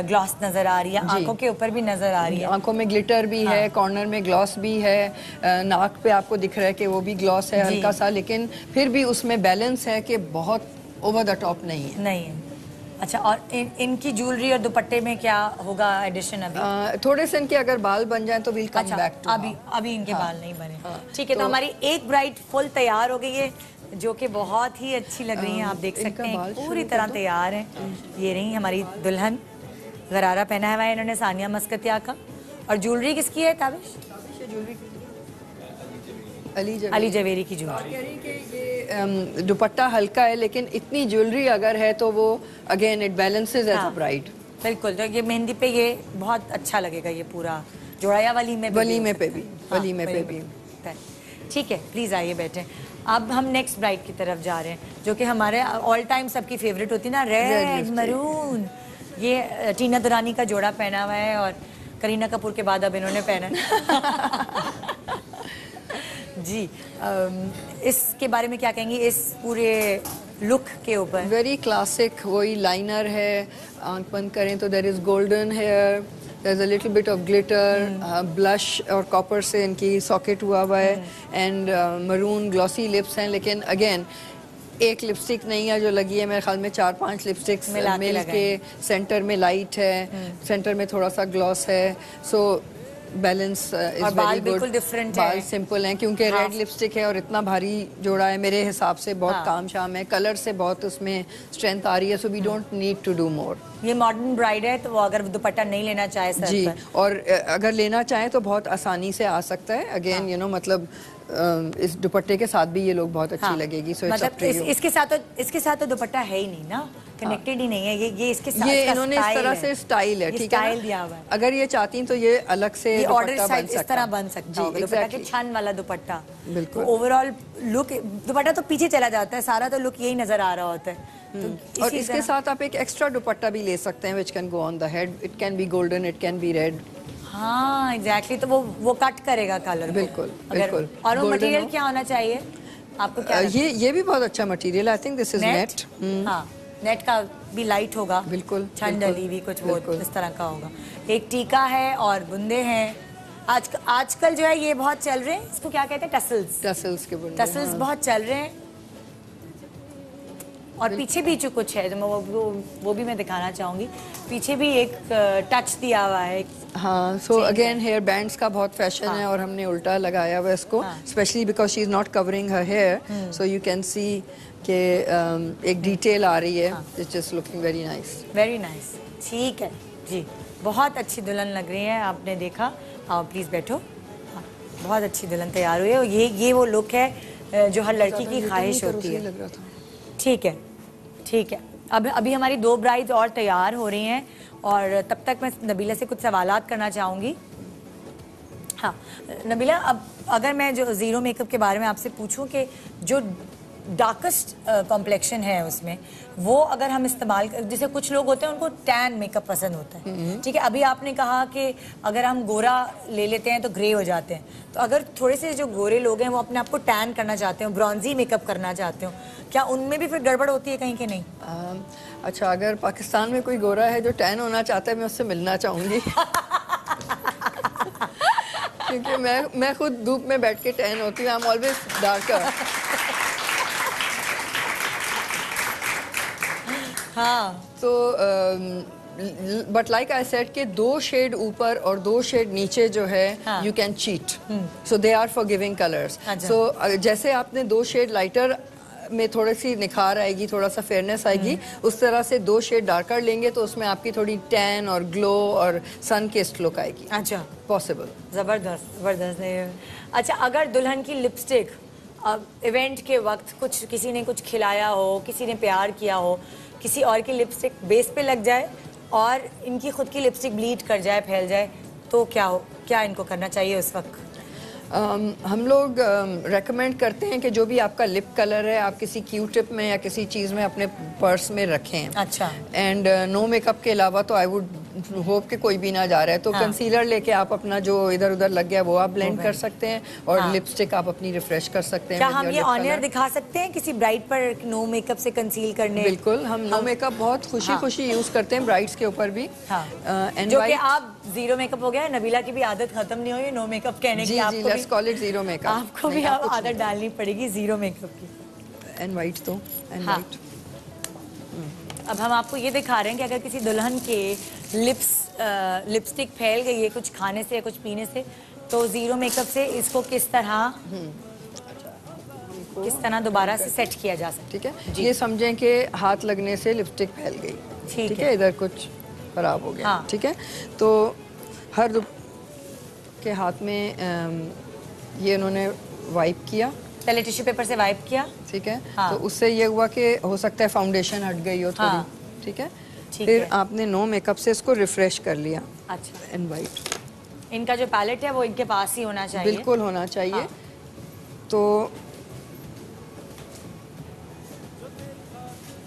ग्लॉस नजर आ रही है, आंखों के ऊपर भी नजर आ रही है, आंखों में ग्लिटर भी है, कॉर्नर में ग्लॉस भी है, नाक पे आपको दिख रहा है कि वो भी ग्लॉस है हल्का सा, लेकिन फिर भी उसमें बैलेंस है कि बहुत ओवर द टॉप नहीं है। अच्छा, और इनकी ज्वेलरी और दुपट्टे में क्या होगा एडिशन अभी? थोड़े से इनके अगर बाल बन जाएं तो विल कम बैक टू। अभी इनके बाल नहीं बने। ठीक है, तो हमारी एक ब्राइड फुल तैयार हो गई है, जो कि बहुत ही अच्छी लग रही हैं। आप देख सकते हैं पूरी तरह तैयार हैं। ये रही हमारी दुल्हन, गरारा पहना हुआ है इन्होंने सानिया मस्कतिया का। और ज्वेलरी किसकी है ताबिश? अली जवेरी की ज्वेलरी। दुपट्टा हल्का है लेकिन इतनी ज्वेलरी अगर है तो वो again it balances as a bride. बिल्कुल, तो ये मेहंदी पे ये बहुत अच्छा लगेगा, ये पूरा जोड़ाया वलीमे पे भी। ठीक है, प्लीज आइए बैठे। अब हम नेक्स्ट ब्राइड की तरफ जा रहे हैं, जो कि हमारे ऑल टाइम सबकी फेवरेट होती है ना, रेड मरून। ये टीना दुरानी का जोड़ा पहना हुआ है और करीना कपूर के बाद अब इन्होंने पहना है। जी, इसके बारे में क्या कहेंगी, इस पूरे लुक के ऊपर? वेरी क्लासिक, वही लाइनर है, आंख बंद करें तो there is golden hair, there's a little bit of glitter, blush और कॉपर से इनकी सॉकेट हुआ है, एंड मरून ग्लॉसी लिप्स हैं। लेकिन अगेन एक लिपस्टिक नहीं है जो लगी है, मेरे ख्याल में 4-5 लिपस्टिक्स मिल के सेंटर में लाइट है, सेंटर में थोड़ा सा ग्लॉस है। So balance is very good. बाल सिंपल हैं क्योंकि रेड लिपस्टिक है और इतना भारी जोड़ा है, मेरे हिसाब से बहुत काम शाम है, कलर से बहुत उसमें स्ट्रेंथ आ रही है। So we don't need to do more. ये मॉडर्न ब्राइड है तो वो अगर दुपट्टा नहीं लेना चाहे सर जी पर। और अगर लेना चाहे तो बहुत आसानी से आ सकता है। अगेन यू नो मतलब इस दुपट्टे के साथ भी ये लोग बहुत अच्छी लगेगी। सो मतलब इसके साथ तो दुपट्टा है ही नहीं ना, कनेक्टेड ही नहीं है। ये इसके साथ ये इन्होंने इस तरह से स्टाइल है, ठीक है ना? अगर ये चाहती तो ये अलग से ऑर्डर साइज इस तरह बन सकता है, दुपट्टा के छान वाला दुपट्टा। बिल्कुल, ओवरऑल लुक, दुपट्टा तो पीछे चला जाता है सारा, तो लुक यही नजर आ रहा होता है। तो और इसके साथ आप एक एक्स्ट्रा दुपट्टा भी ले सकते हैं, which can go on the head. It can be golden, it can be red. हाँ एग्जैक्टली, तो वो कट करेगा कलर। बिल्कुल बिल्कुल। और वो मटेरियल क्या होना चाहिए आपको? क्या ये भी बहुत अच्छा material, I think this is net. हाँ, नेट का भी लाइट होगा, बिल्कुल छंड डली भी कुछ वो इस तरह का होगा। एक टीका है और बुंदे हैं। आजकल जो है ये बहुत चल रहे हैं, इसको क्या कहते हैं, टसल्स के बुंदे। टसल्स बहुत चल रहे हैं। और पीछे भी जो कुछ है जो वो भी मैं दिखाना चाहूंगी। पीछे भी एक टच दिया हुआ है। हाँ, सो अगेन हेयर बैंड्स का बहुत फैशन है और हमने उल्टा लगाया हुआ इसको, specially because she is not covering her hair, so you can see कि एक डिटेल आ रही है, it's just looking very nice. Very nice, ठीक है जी, बहुत अच्छी दुल्हन लग रही है। आपने देखा, आओ प्लीज बैठो। बहुत अच्छी दुल्हन तैयार हुई है। ये वो लुक है जो हर लड़की की ख्वाहिश होती है। ठीक है, ठीक है। अभी हमारी 2 ब्राइड्स और तैयार हो रही हैं और तब तक मैं नबीला से कुछ सवालात करना चाहूँगी। हाँ नबीला, अब अगर मैं जो ज़ीरो मेकअप के बारे में आपसे पूछूं कि जो डार्केस्ट कॉम्प्लेक्शन है उसमें, वो अगर हम इस्तेमाल, जैसे कुछ लोग होते हैं उनको टैन मेकअप पसंद होता है, ठीक है। अभी आपने कहा कि अगर हम गोरा ले लेते हैं तो ग्रे हो जाते हैं, तो अगर थोड़े से जो गोरे लोग हैं वो अपने आप को टैन करना चाहते हो, ब्रॉन्जी मेकअप करना चाहते हो, क्या उनमें भी फिर गड़बड़ होती है कहीं कि नहीं? अच्छा, अगर पाकिस्तान में कोई गोरा है जो टैन होना चाहता है, मैं उससे मिलना चाहूँगी। क्योंकि मैं खुद धूप में बैठ के टैन होती हूँ। I am always darker. हाँ, तो बट लाइक आई सेड के 2 शेड ऊपर और 2 शेड नीचे जो है you can cheat, so they are for giving colours. So जैसे आपने 2 शेड लाइटर में थोड़ी सी निखार आएगी, थोड़ा सा फेयरनेस आएगी, उस तरह से 2 शेड डार्कर लेंगे तो उसमें आपकी थोड़ी टैन और ग्लो और सन किस्ड लुक आएगी। अच्छा, पॉसिबल। जबरदस्त जबरदस्त। अच्छा, अगर दुल्हन की लिपस्टिक अब इवेंट के वक्त किसी ने कुछ खिलाया हो, किसी ने प्यार किया हो, किसी और की लिपस्टिक बेस पे लग जाए और इनकी खुद की लिपस्टिक ब्लीड कर जाए, फैल जाए, तो क्या इनको करना चाहिए उस वक्त? हम लोग रेकमेंड करते हैं कि जो भी आपका लिप कलर है आप किसी क्यू टिप में या किसी चीज़ में अपने पर्स में रखें। अच्छा। एंड नो मेकअप के अलावा तो आई वुड होप कि कोई भी ना जा रहा है तो कंसीलर लेके आप अपना जो इधर उधर लग गया वो आप ब्लेंड कर सकते हैं और लिपस्टिक आप अपनी रिफ्रेश कर सकते हैं। क्या हम ये ऑनियर दिखा सकते हैं किसी ब्राइड पर नो मेकअप से कंसील करने? बिल्कुल, हम नो मेकअप बहुत खुशी यूज करते हैं ब्राइड्स के ऊपर भी। जो कि आप जीरो मेकअप हो गया है, नबीला की भी आदत खत्म नहीं हुई नो मेकअप कहने की। आपको let's call it zero makeup. आपको भी आदत डालनी पड़ेगी जीरो मेकअप की। एंड वाइट तो एंड वाइट। अब हम आपको ये दिखा रहे हैं कि अगर किसी दुल्हन के लिपस्टिक फैल गई है कुछ खाने से या कुछ पीने से, तो जीरो मेकअप से इसको किस तरह दोबारा से सेट किया जा सकता है। ठीक है, ये समझें कि हाथ लगने से लिपस्टिक फैल गई, ठीक है, इधर कुछ खराब हो गया। ठीक है, तो हर के हाथ में ये उन्होंने वाइप किया, पहले टिश्यू पेपर से वाइप किया। ठीक है, तो उससे ये हुआ कि हो सकता है फाउंडेशन हट गई हो थोड़ी। ठीक है, फिर आपने नो मेकअप से इसको रिफ्रेश कर लिया। अच्छा। And white. इनका जो पैलेट है वो इनके पास ही होना चाहिए। बिल्कुल होना चाहिए। तो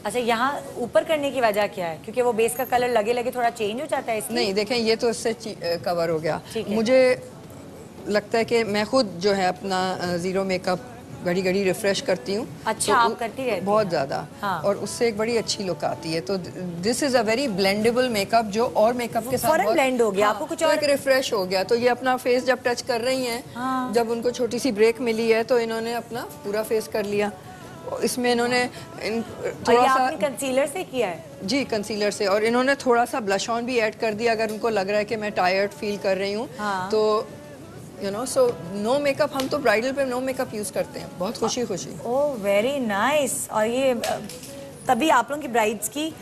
अच्छा, यहाँ ऊपर करने की वजह क्या है? क्योंकि वो बेस का कलर लगे लगे थोड़ा चेंज हो जाता है इसलिए? नहीं, देखें ये तो इससे कवर हो गया। मुझे लगता है कि मैं खुद जो है अपना जीरो मेकअप घड़ी घड़ी रिफ्रेश करती हूँ। अच्छा, तो आप करती रहती हैं? बहुत ज़्यादा। और उससे एक बड़ी अच्छी लुक आती है। तो this is a very blendable makeup जो और मेकअप के साथ ब्लेंड हो गया। आपको कुछ और एक रिफ्रेश हो गया। तो ये अपना फेस जब टच कर रही हैं, जब उनको छोटी सी ब्रेक मिली है तो इन्होंने अपना पूरा फेस कर लिया। इसमें इन्होंने थोड़ा सा कंसीलर से किया है। जी, कंसीलर से। और इन्होंने थोड़ा सा ब्लश ऑन भी ऐड कर दिया अगर उनको लग रहा है कि मैं टायर्ड फील कर रही हूँ। तो you know, so no makeup, हम तो ब्राइडल पे नो मेकअप यूज करते हैं बहुत खुशी। ओह, वेरी नाइस। और ये तभी आप लोगों की ब्राइड्स की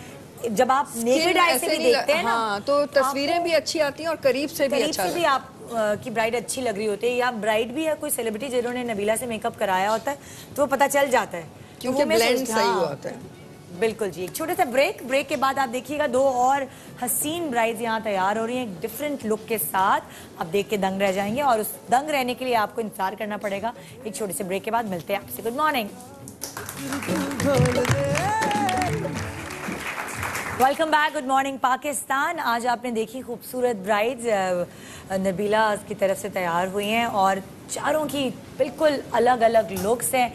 जब आप नेकेड आई से भी देखते हैं ना, तो तस्वीरें भी अच्छी आती हैं और करीब से भी अच्छा भी आप की ब्राइड अच्छी लग रही होती है, या ब्राइड भी है कोई सेलिब्रिटी जिन्होंने नबीला से मेकअप कराया होता है तो वो पता चल जाता है क्योंकि ब्लेंड सही होता है। बिल्कुल जी। एक छोटे से ब्रेक के बाद आप देखिएगा दो और हसीन ब्राइड्स यहाँ तैयार हो रही हैं एक डिफरेंट लुक के साथ। आप देख के दंग रह जाएंगे और उस दंग रहने के लिए आपको इंतजार करना पड़ेगा। एक छोटे से ब्रेक के बाद मिलते हैं आपसे। Good morning, welcome back. Good morning Pakistan. आज आपने देखी खूबसूरत ब्राइड्स नबीला की तरफ से तैयार हुई हैं और चारों की बिल्कुल अलग अलग लुक्स हैं।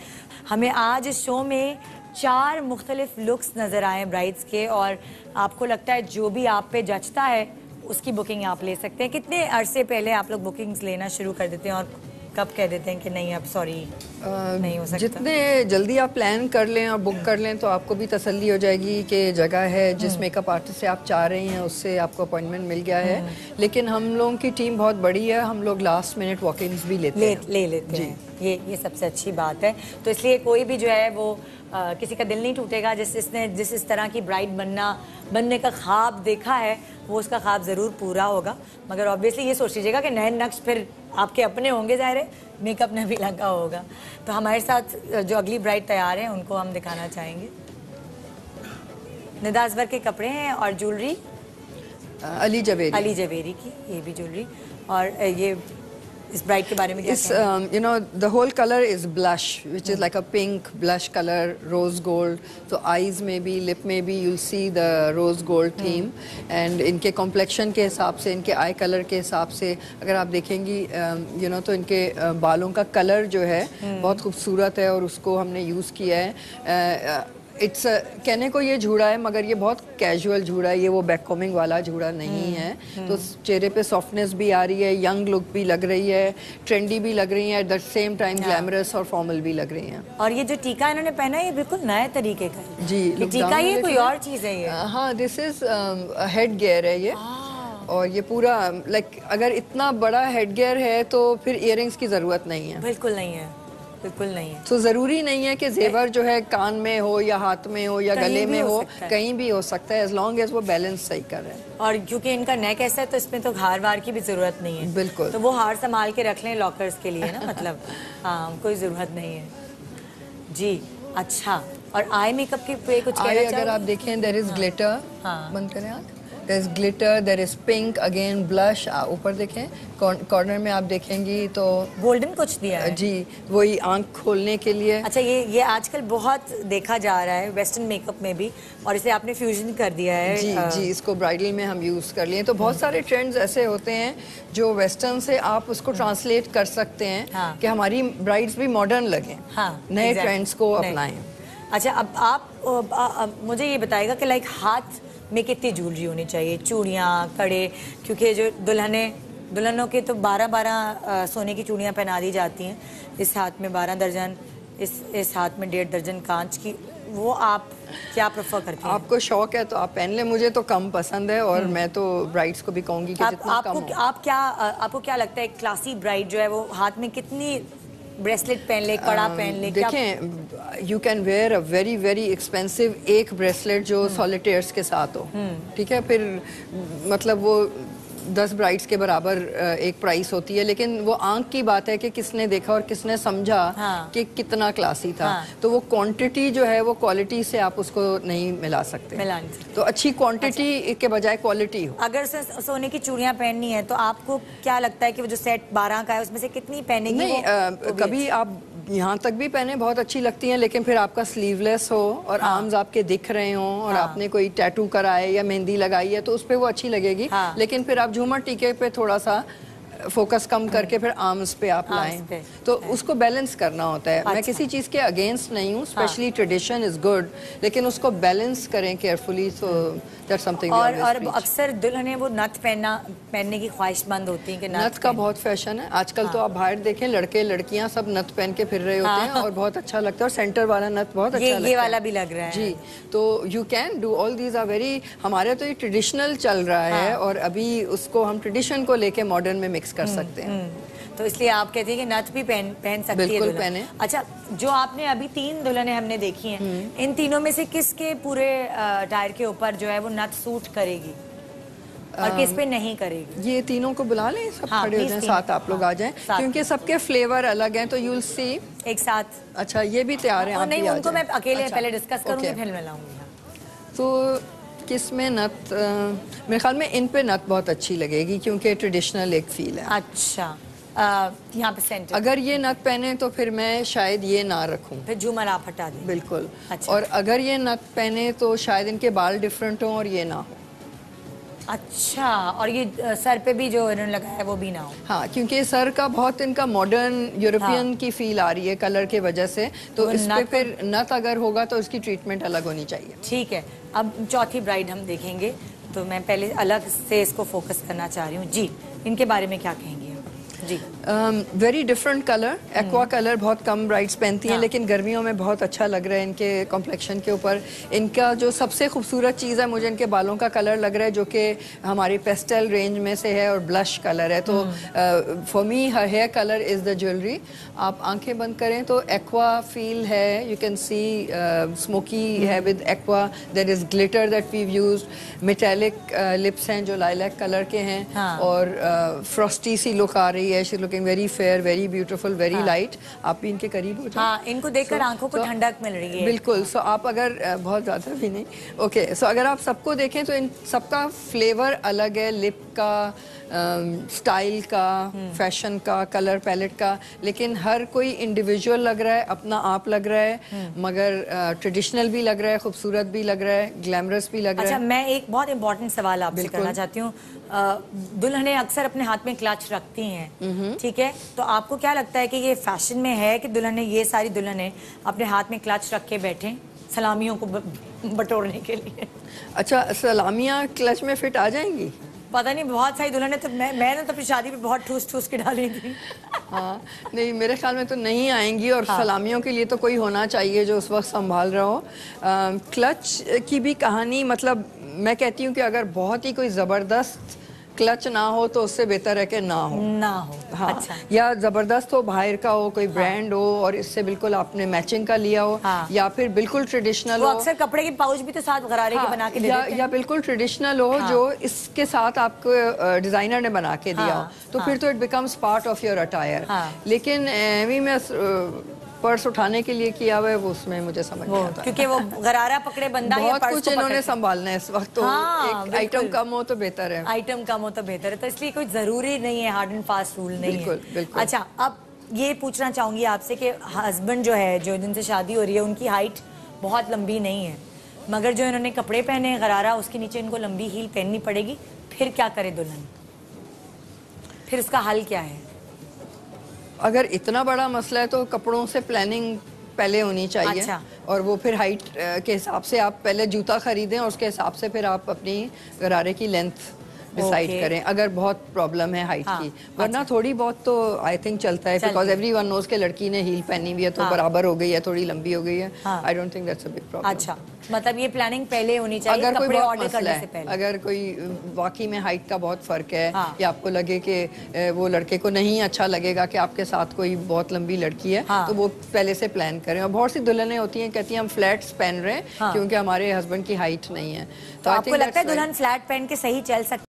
हमें आज इस शो में 4 मुख्तलिफ लुक्स नज़र आए ब्राइड्स के, और आपको लगता है जो भी आप पे जचता है उसकी बुकिंग आप ले सकते हैं। कितने अरसे पहले आप लोग बुकिंग्स लेना शुरू कर देते हैं और कब कह देते हैं कि नहीं अब सॉरी नहीं हो सकता? जितने जल्दी आप प्लान कर लें और बुक कर लें तो आपको भी तसल्ली हो जाएगी कि जगह है, जिस मेकअप आर्टिस्ट से आप चाह रही हैं उससे आपको अपॉइंटमेंट मिल गया है। लेकिन हम लोगों की टीम बहुत बड़ी है, हम लोग लास्ट मिनट वॉक-इन्स भी ले लेते हैं। ये सबसे अच्छी बात है। तो इसलिए कोई भी जो है वो किसी का दिल नहीं टूटेगा जिसने इस तरह की ब्राइड बनने का ख्वाब देखा है, वो उसका ख्वाब ज़रूर पूरा होगा। मगर ऑब्वियसली ये सोच लीजिएगा कि नए नक्श फिर आपके अपने होंगे, ज़ाहिर है मेकअप ने भी लगा होगा। तो हमारे साथ जो अगली ब्राइड तैयार हैं उनको हम दिखाना चाहेंगे। निदा अजवर के कपड़े हैं और ज्वेलरी अली जवेरी की ये भी ज्वेलरी। और ये इस ब्राइड के बारे में क्या you know, the whole color is blush, which is like a pink blush color, rose gold. So eyes में भी, lip में भी you'll see the rose gold theme. And इनके complexion के हिसाब से, इनके eye color के हिसाब से अगर आप देखेंगी you know, तो इनके बालों का color जो है बहुत खूबसूरत है और उसको हमने यूज़ किया है। इट्स कहने को ये जूड़ा है मगर ये बहुत कैजुअल जूड़ा है, ये वो बैक कॉमिंग वाला जूड़ा नहीं है। तो चेहरे पे सॉफ्टनेस भी आ रही है, यंग लुक भी लग रही है, ट्रेंडी भी लग रही है, at the same time glamorous और फॉर्मल भी लग रही हैं। और ये जो टीका इन्होंने पहना है ये बिल्कुल नए तरीके का है। जी, टीका ये कोई और चीज़ है ये? हाँ, दिस इज हेड गियर है ये। और ये पूरा लाइक अगर इतना बड़ा हेड गियर है तो फिर इयररिंग्स की ज़रूरत नहीं है। बिल्कुल नहीं है, बिल्कुल नहीं है। तो ज़रूरी नहीं है कि जेवर जो है कान में हो या हाथ में हो या गले में हो, कहीं भी हो सकता है, एज लॉन्ग एज वो बैलेंस सही कर रहे हैं। और क्योंकि इनका नेक ऐसा है तो इसमें तो हार वार की भी ज़रूरत नहीं है। बिल्कुल। तो वो हार संभाल के रख लें लॉकर्स के लिए ना, मतलब हाँ कोई ज़रूरत नहीं है जी। अच्छा, और आई मेकअप के पे कुछ आई कहना अगर आप चाहोगे? देखें देयर इज ग्लिटर, हाँ। बंद करें आप, there is glitter, there is pink, again blush, ऊपर देखें कॉर्नर में आप देखेंगी तो गोल्डन कुछ दिया है। जी वही आंख खोलने के लिए। अच्छा, ये आजकल बहुत देखा जा रहा है वेस्टर्न मेकअप में भी, और इसे आपने फ्यूजन कर दिया है। जी जी, इसको ब्राइडल में हम यूज़ कर लिए। तो बहुत सारे ट्रेंड्स ऐसे होते हैं जो वेस्टर्न से आप उसको ट्रांसलेट कर सकते हैं हाँ। कि हमारी ब्राइड्स भी मॉडर्न लगें, हाँ, नए exactly, ट्रेंड्स को नहीं। अपनाएं। अच्छा, अब आप मुझे ये बताएगा कि लाइक हाथ में कितनी ज्वेलरी होनी चाहिए, चूड़ियाँ, कड़े, क्योंकि जो दुल्हनों के तो 12 सोने की चूड़ियाँ पहना दी जाती हैं, इस हाथ में 12 दर्जन, इस हाथ में 1.5 दर्जन कांच की। वो आप क्या प्रेफर करती हैं? आपको शौक है तो आप पहन लें, मुझे तो कम पसंद है और मैं तो ब्राइड्स को भी कहूँगी कि जितना कम हो। आपको क्या लगता है क्लासी ब्राइड जो है वो हाथ में कितनी ब्रेसलेट पहन ले, कड़ा पहन ले? देखें, you can wear a very very expensive एक ब्रेसलेट जो सॉलिटेयर्स के साथ हो, ठीक है, फिर मतलब वो 10 ब्राइड्स के बराबर एक प्राइस होती है, लेकिन वो आंख की बात है कि किसने देखा और किसने समझा हाँ। कि कितना क्लासी था। हाँ। तो वो क्वांटिटी जो है वो क्वालिटी से आप उसको नहीं मिला सकते। मिला नहीं सकते। तो अच्छी क्वांटिटी के बजाय क्वालिटी हो। अगर उसे सोने की चूड़ियां पहननी है तो आपको क्या लगता है कि वो जो सेट 12 का है उसमें से कितनी पहनेगी? नहीं, वो भी कभी आप यहाँ तक भी पहने बहुत अच्छी लगती हैं, लेकिन फिर आपका स्लीवलेस हो और आर्म्स आपके दिख रहे हों और आपने कोई टैटू कराए या मेहंदी लगाई है तो उस पर वो अच्छी लगेगी। हाँ। लेकिन फिर आप झूमर टीके पे थोड़ा सा फोकस कम करके फिर आर्म्स पे आप आर्म्स पे। लाएं, तो उसको बैलेंस करना होता है। मैं किसी चीज़ के अगेंस्ट नहीं हूँ, स्पेशली ट्रेडिशन इज गुड, लेकिन उसको बैलेंस करें केयरफुली, सो दैट्स समथिंग। और अक्सर दुल्हनें वो नथ पहनने की ख्वाहिशमंद होती हैं कि नथ का बहुत फैशन है आजकल। तो आप बाहर देखें, लड़के लड़कियां सब नथ पहन के फिर रहे होते हैं और बहुत अच्छा लगता है, और सेंटर वाला नथ बहुत अच्छा लगता है। ये वाला भी लग रहा है जी। तो you can do all these are very, हमारे तो ये ट्रेडिशनल चल रहा है और अभी उसको हम ट्रेडिशन को लेके मॉडर्न में मिक्स कर सकते हैं। तो इसलिए आप कहते हैं कि नथ भी पहन सकती है बिल्कुल दुल्हन। पहने। अच्छा, जो आपने अभी 3 दुल्हनें हमने देखी हैं, इन तीनों में से किसके पूरे टायर के ऊपर जो है वो नथ सूट करेगी और किस पे नहीं करेगी? ये तीनों को बुला लें, सब हाँ, खड़े हो please जाएं, तीनों। साथ आप लोग आ जाएं, साथ। क्योंकि सबके फ्लेवर अलग हैं, तो यू विल सी। एक साथ? अच्छा, ये भी तैयार हैं? आप नहीं, भी आ उनको मैं जाएं। अकेले अच्छा, पहले डिस्कस करूंगी, okay। फिर मैं लाऊंगी। तो किस में नथ, मेरे ख्याल में इन पे नथ बहुत अच्छी लगेगी क्योंकि ट्रेडिशनल एक फील है। अच्छा, यहाँ पे सेंटर। अगर ये नथ पहने तो फिर मैं शायद ये ना रखूं। फिर झूमर आप हटा दें। बिल्कुल। अच्छा। और अगर ये नथ पहने तो शायद इनके बाल डिफरेंट हों और ये ना हो। अच्छा, और ये सर पे भी जो इन्होंने लगाया है वो भी ना हो? हाँ, क्योंकि सर का बहुत इनका मॉडर्न यूरोपियन की फील आ रही है कलर के वजह से, तो इस पे फिर नथ अगर होगा तो उसकी ट्रीटमेंट अलग होनी चाहिए। ठीक है, अब चौथी ब्राइड हम देखेंगे, तो मैं पहले अलग से इसको फोकस करना चाह रही हूँ। जी, इनके बारे में क्या कहेंगे जी? Very different colour, aqua colour बहुत कम ब्राइड्स पहनती हैं, लेकिन गर्मियों में बहुत अच्छा लग रहा है इनके कॉम्प्लेक्शन के ऊपर। इनका जो सबसे खूबसूरत चीज़ है, मुझे इनके बालों का कलर लग रहा है, जो कि हमारी पेस्टल रेंज में से है और ब्लश कलर है। तो for me her hair colour is the jewellery. आप आंखें बंद करें तो एक्वा फील है, यू कैन सी स्मोकी है with aqua. There is glitter that we used, metallic lips हैं जो लाइलैक कलर के हैं, और फ्रॉस्टी सी लुक आ रही है। She looking very fair, very beautiful, very light. आप भी इनके करीब हो जाए। हाँ, इनको देखकर आंखों को ठंडक मिल रही है। बिल्कुल। सो आप अगर बहुत ज़्यादा भी नहीं, ओके, सो अगर आप सबको देखें तो इन सबका फ्लेवर अलग है, लिप का, स्टाइल का, फैशन का, कलर पैलेट का, लेकिन हर कोई इंडिविजुअल लग रहा है, अपना आप लग रहा है, मगर ट्रेडिशनल भी लग रहा है, खूबसूरत भी लग रहा है, ग्लैमरस भी लग रहा है। अच्छा, मैं एक बहुत इंपॉर्टेंट सवाल आपसे करना चाहती हूँ। दुल्हनें अक्सर अपने हाथ में क्लच रखती हैं, ठीक है, तो आपको क्या लगता है कि ये फैशन में है कि दुल्हनें, ये सारी दुल्हनें अपने हाथ में क्लच रख के बैठें सलामियों को बटोरने के लिए? अच्छा, सलामियाँ क्लच में फिट आ जाएंगी? पता नहीं, बहुत सारी दुल्हनें तो मैंने तो अपनी शादी पे बहुत ठूस के डाली थी। हाँ, नहीं, मेरे ख्याल में तो नहीं आएंगी, और सलामियों के लिए तो कोई होना चाहिए जो उस वक्त संभाल रहा हो। क्लच की भी कहानी, मतलब मैं कहती हूँ कि अगर बहुत ही कोई ज़बरदस्त क्लच ना हो तो उससे बेहतर है कि ना हो। हाँ। अच्छा। या ज़बरदस्त हो, बाहर का हो, कोई ब्रांड हो और इससे बिल्कुल आपने मैचिंग का लिया हो, या फिर बिल्कुल ट्रेडिशनल वो हो। अक्सर कपड़े के पाउच भी तो साथ गरारे के बना के दे देते हैं। या बिल्कुल ट्रेडिशनल हो, जो इसके साथ आपको डिजाइनर ने बना के दिया हो, तो फिर तो it becomes part of your attire. लेकिन मैं पर्स उठाने के लिए किया हुआ है वो उसमें मुझे समझ नहीं आता। क्योंकि वो गरारा पकड़े बंदा या बहुत पर्स कुछ को इन्होंने पकड़े। संभालना है इस वक्त, तो हाँ, एक आइटम कम हो तो बेहतर है। आइटम कम हो तो बेहतर है, तो इसलिए कोई जरूरी नहीं है, हार्ड एंड फास्ट रूल नहीं है। बिल्कुल। अच्छा, अब ये पूछना चाहूंगी आपसे कि हस्बैंड जो है, जो जिनसे शादी हो रही है, उनकी हाइट बहुत लंबी नहीं है, मगर जो इन्होंने कपड़े पहने हैं गरारा, उसके नीचे इनको लंबी हील पहननी पड़ेगी, फिर क्या करे दुल्हन? फिर उसका हल क्या है? अगर इतना बड़ा मसला है तो कपड़ों से प्लानिंग पहले होनी चाहिए। अच्छा। और वो फिर हाइट के हिसाब से आप पहले जूता खरीदें और उसके हिसाब से फिर आप अपनी गरारे की लेंथ डिसाइड करें, अगर बहुत प्रॉब्लम है हाइट की। वरना थोड़ी बहुत तो आई थिंक चलता है, बिकॉज एवरीवन नोज के लड़की ने हील पहनी हुई है तो बराबर हो गई है, थोड़ी लंबी हो गई है। I don't think that's a big problem. अच्छा, मतलब ये प्लानिंग पहले होनी चाहिए, अगर कोई कपड़े बहुत ऑर्डर मसला करने से है, पहले। अगर कोई वाकई में हाइट का बहुत फर्क है, हाँ। या आपको लगे कि वो लड़के को नहीं अच्छा लगेगा कि आपके साथ कोई बहुत लंबी लड़की है, हाँ। तो वो पहले से प्लान करें। और बहुत सी दुल्हनें होती हैं कहती हैं हम फ्लैट्स पहन रहे हैं क्योंकि हमारे हस्बैंड की हाइट नहीं है। तो आपको लगता है दुल्हन फ्लैट पहन के सही चल सकती,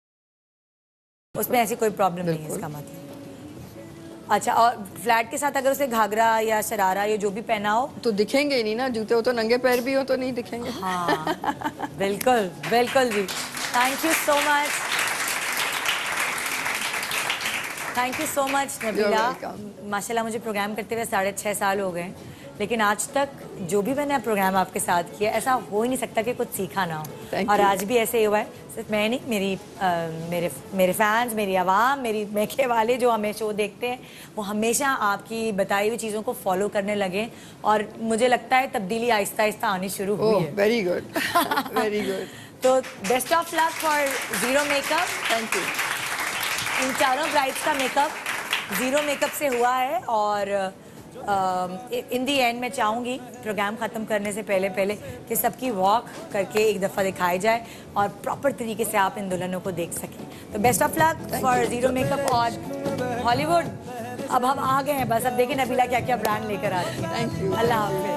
उसमें ऐसी कोई प्रॉब्लम नहीं है इसका मतलब? अच्छा, और फ्लैट के साथ अगर उसे घाघरा या शरारा या जो भी पहना हो तो दिखेंगे ही नहीं ना, जूते हो तो नंगे पैर भी हो तो नहीं दिखेंगे। हाँ, बिल्कुल बिल्कुल जी। Thank you so much, thank you so much Nabila. माशाल्लाह मुझे प्रोग्राम करते हुए 6.5 साल हो गए, लेकिन आज तक जो भी मैंने प्रोग्राम आपके साथ किया, ऐसा हो ही नहीं सकता कि कुछ सीखा ना हो। और आज भी ऐसे ही हुआ है। सिर्फ मैं नहीं, मेरे फैंस, मेरी आवाम, मेरी मेके वाले जो हमें शो देखते हैं, वो हमेशा आपकी बताई हुई चीज़ों को फॉलो करने लगे, और मुझे लगता है तब्दीली आहिस्ता आहिस्ता आनी शुरू हुई है। Very good, very good. तो best of luck for zero makeup. Thank you. इन चारों ब्राइड्स का मेकअप जीरो मेकअप से हुआ है, और इन दी एंड मैं चाहूँगी प्रोग्राम ख़त्म करने से पहले कि सबकी वॉक करके एक दफ़ा दिखाई जाए और प्रॉपर तरीके से आप इन दुल्हनों को देख सकें। तो best of luck for zero makeup और हॉलीवुड। अब हम आ गए हैं, बस अब देखिए नबीला क्या क्या ब्रांड लेकर आती है। Thank you. अल्लाह हाफिज़।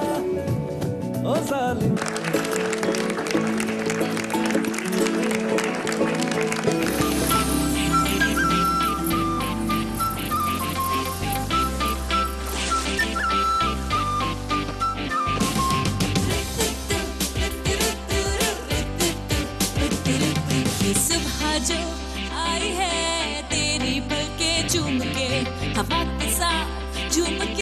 सुबह जो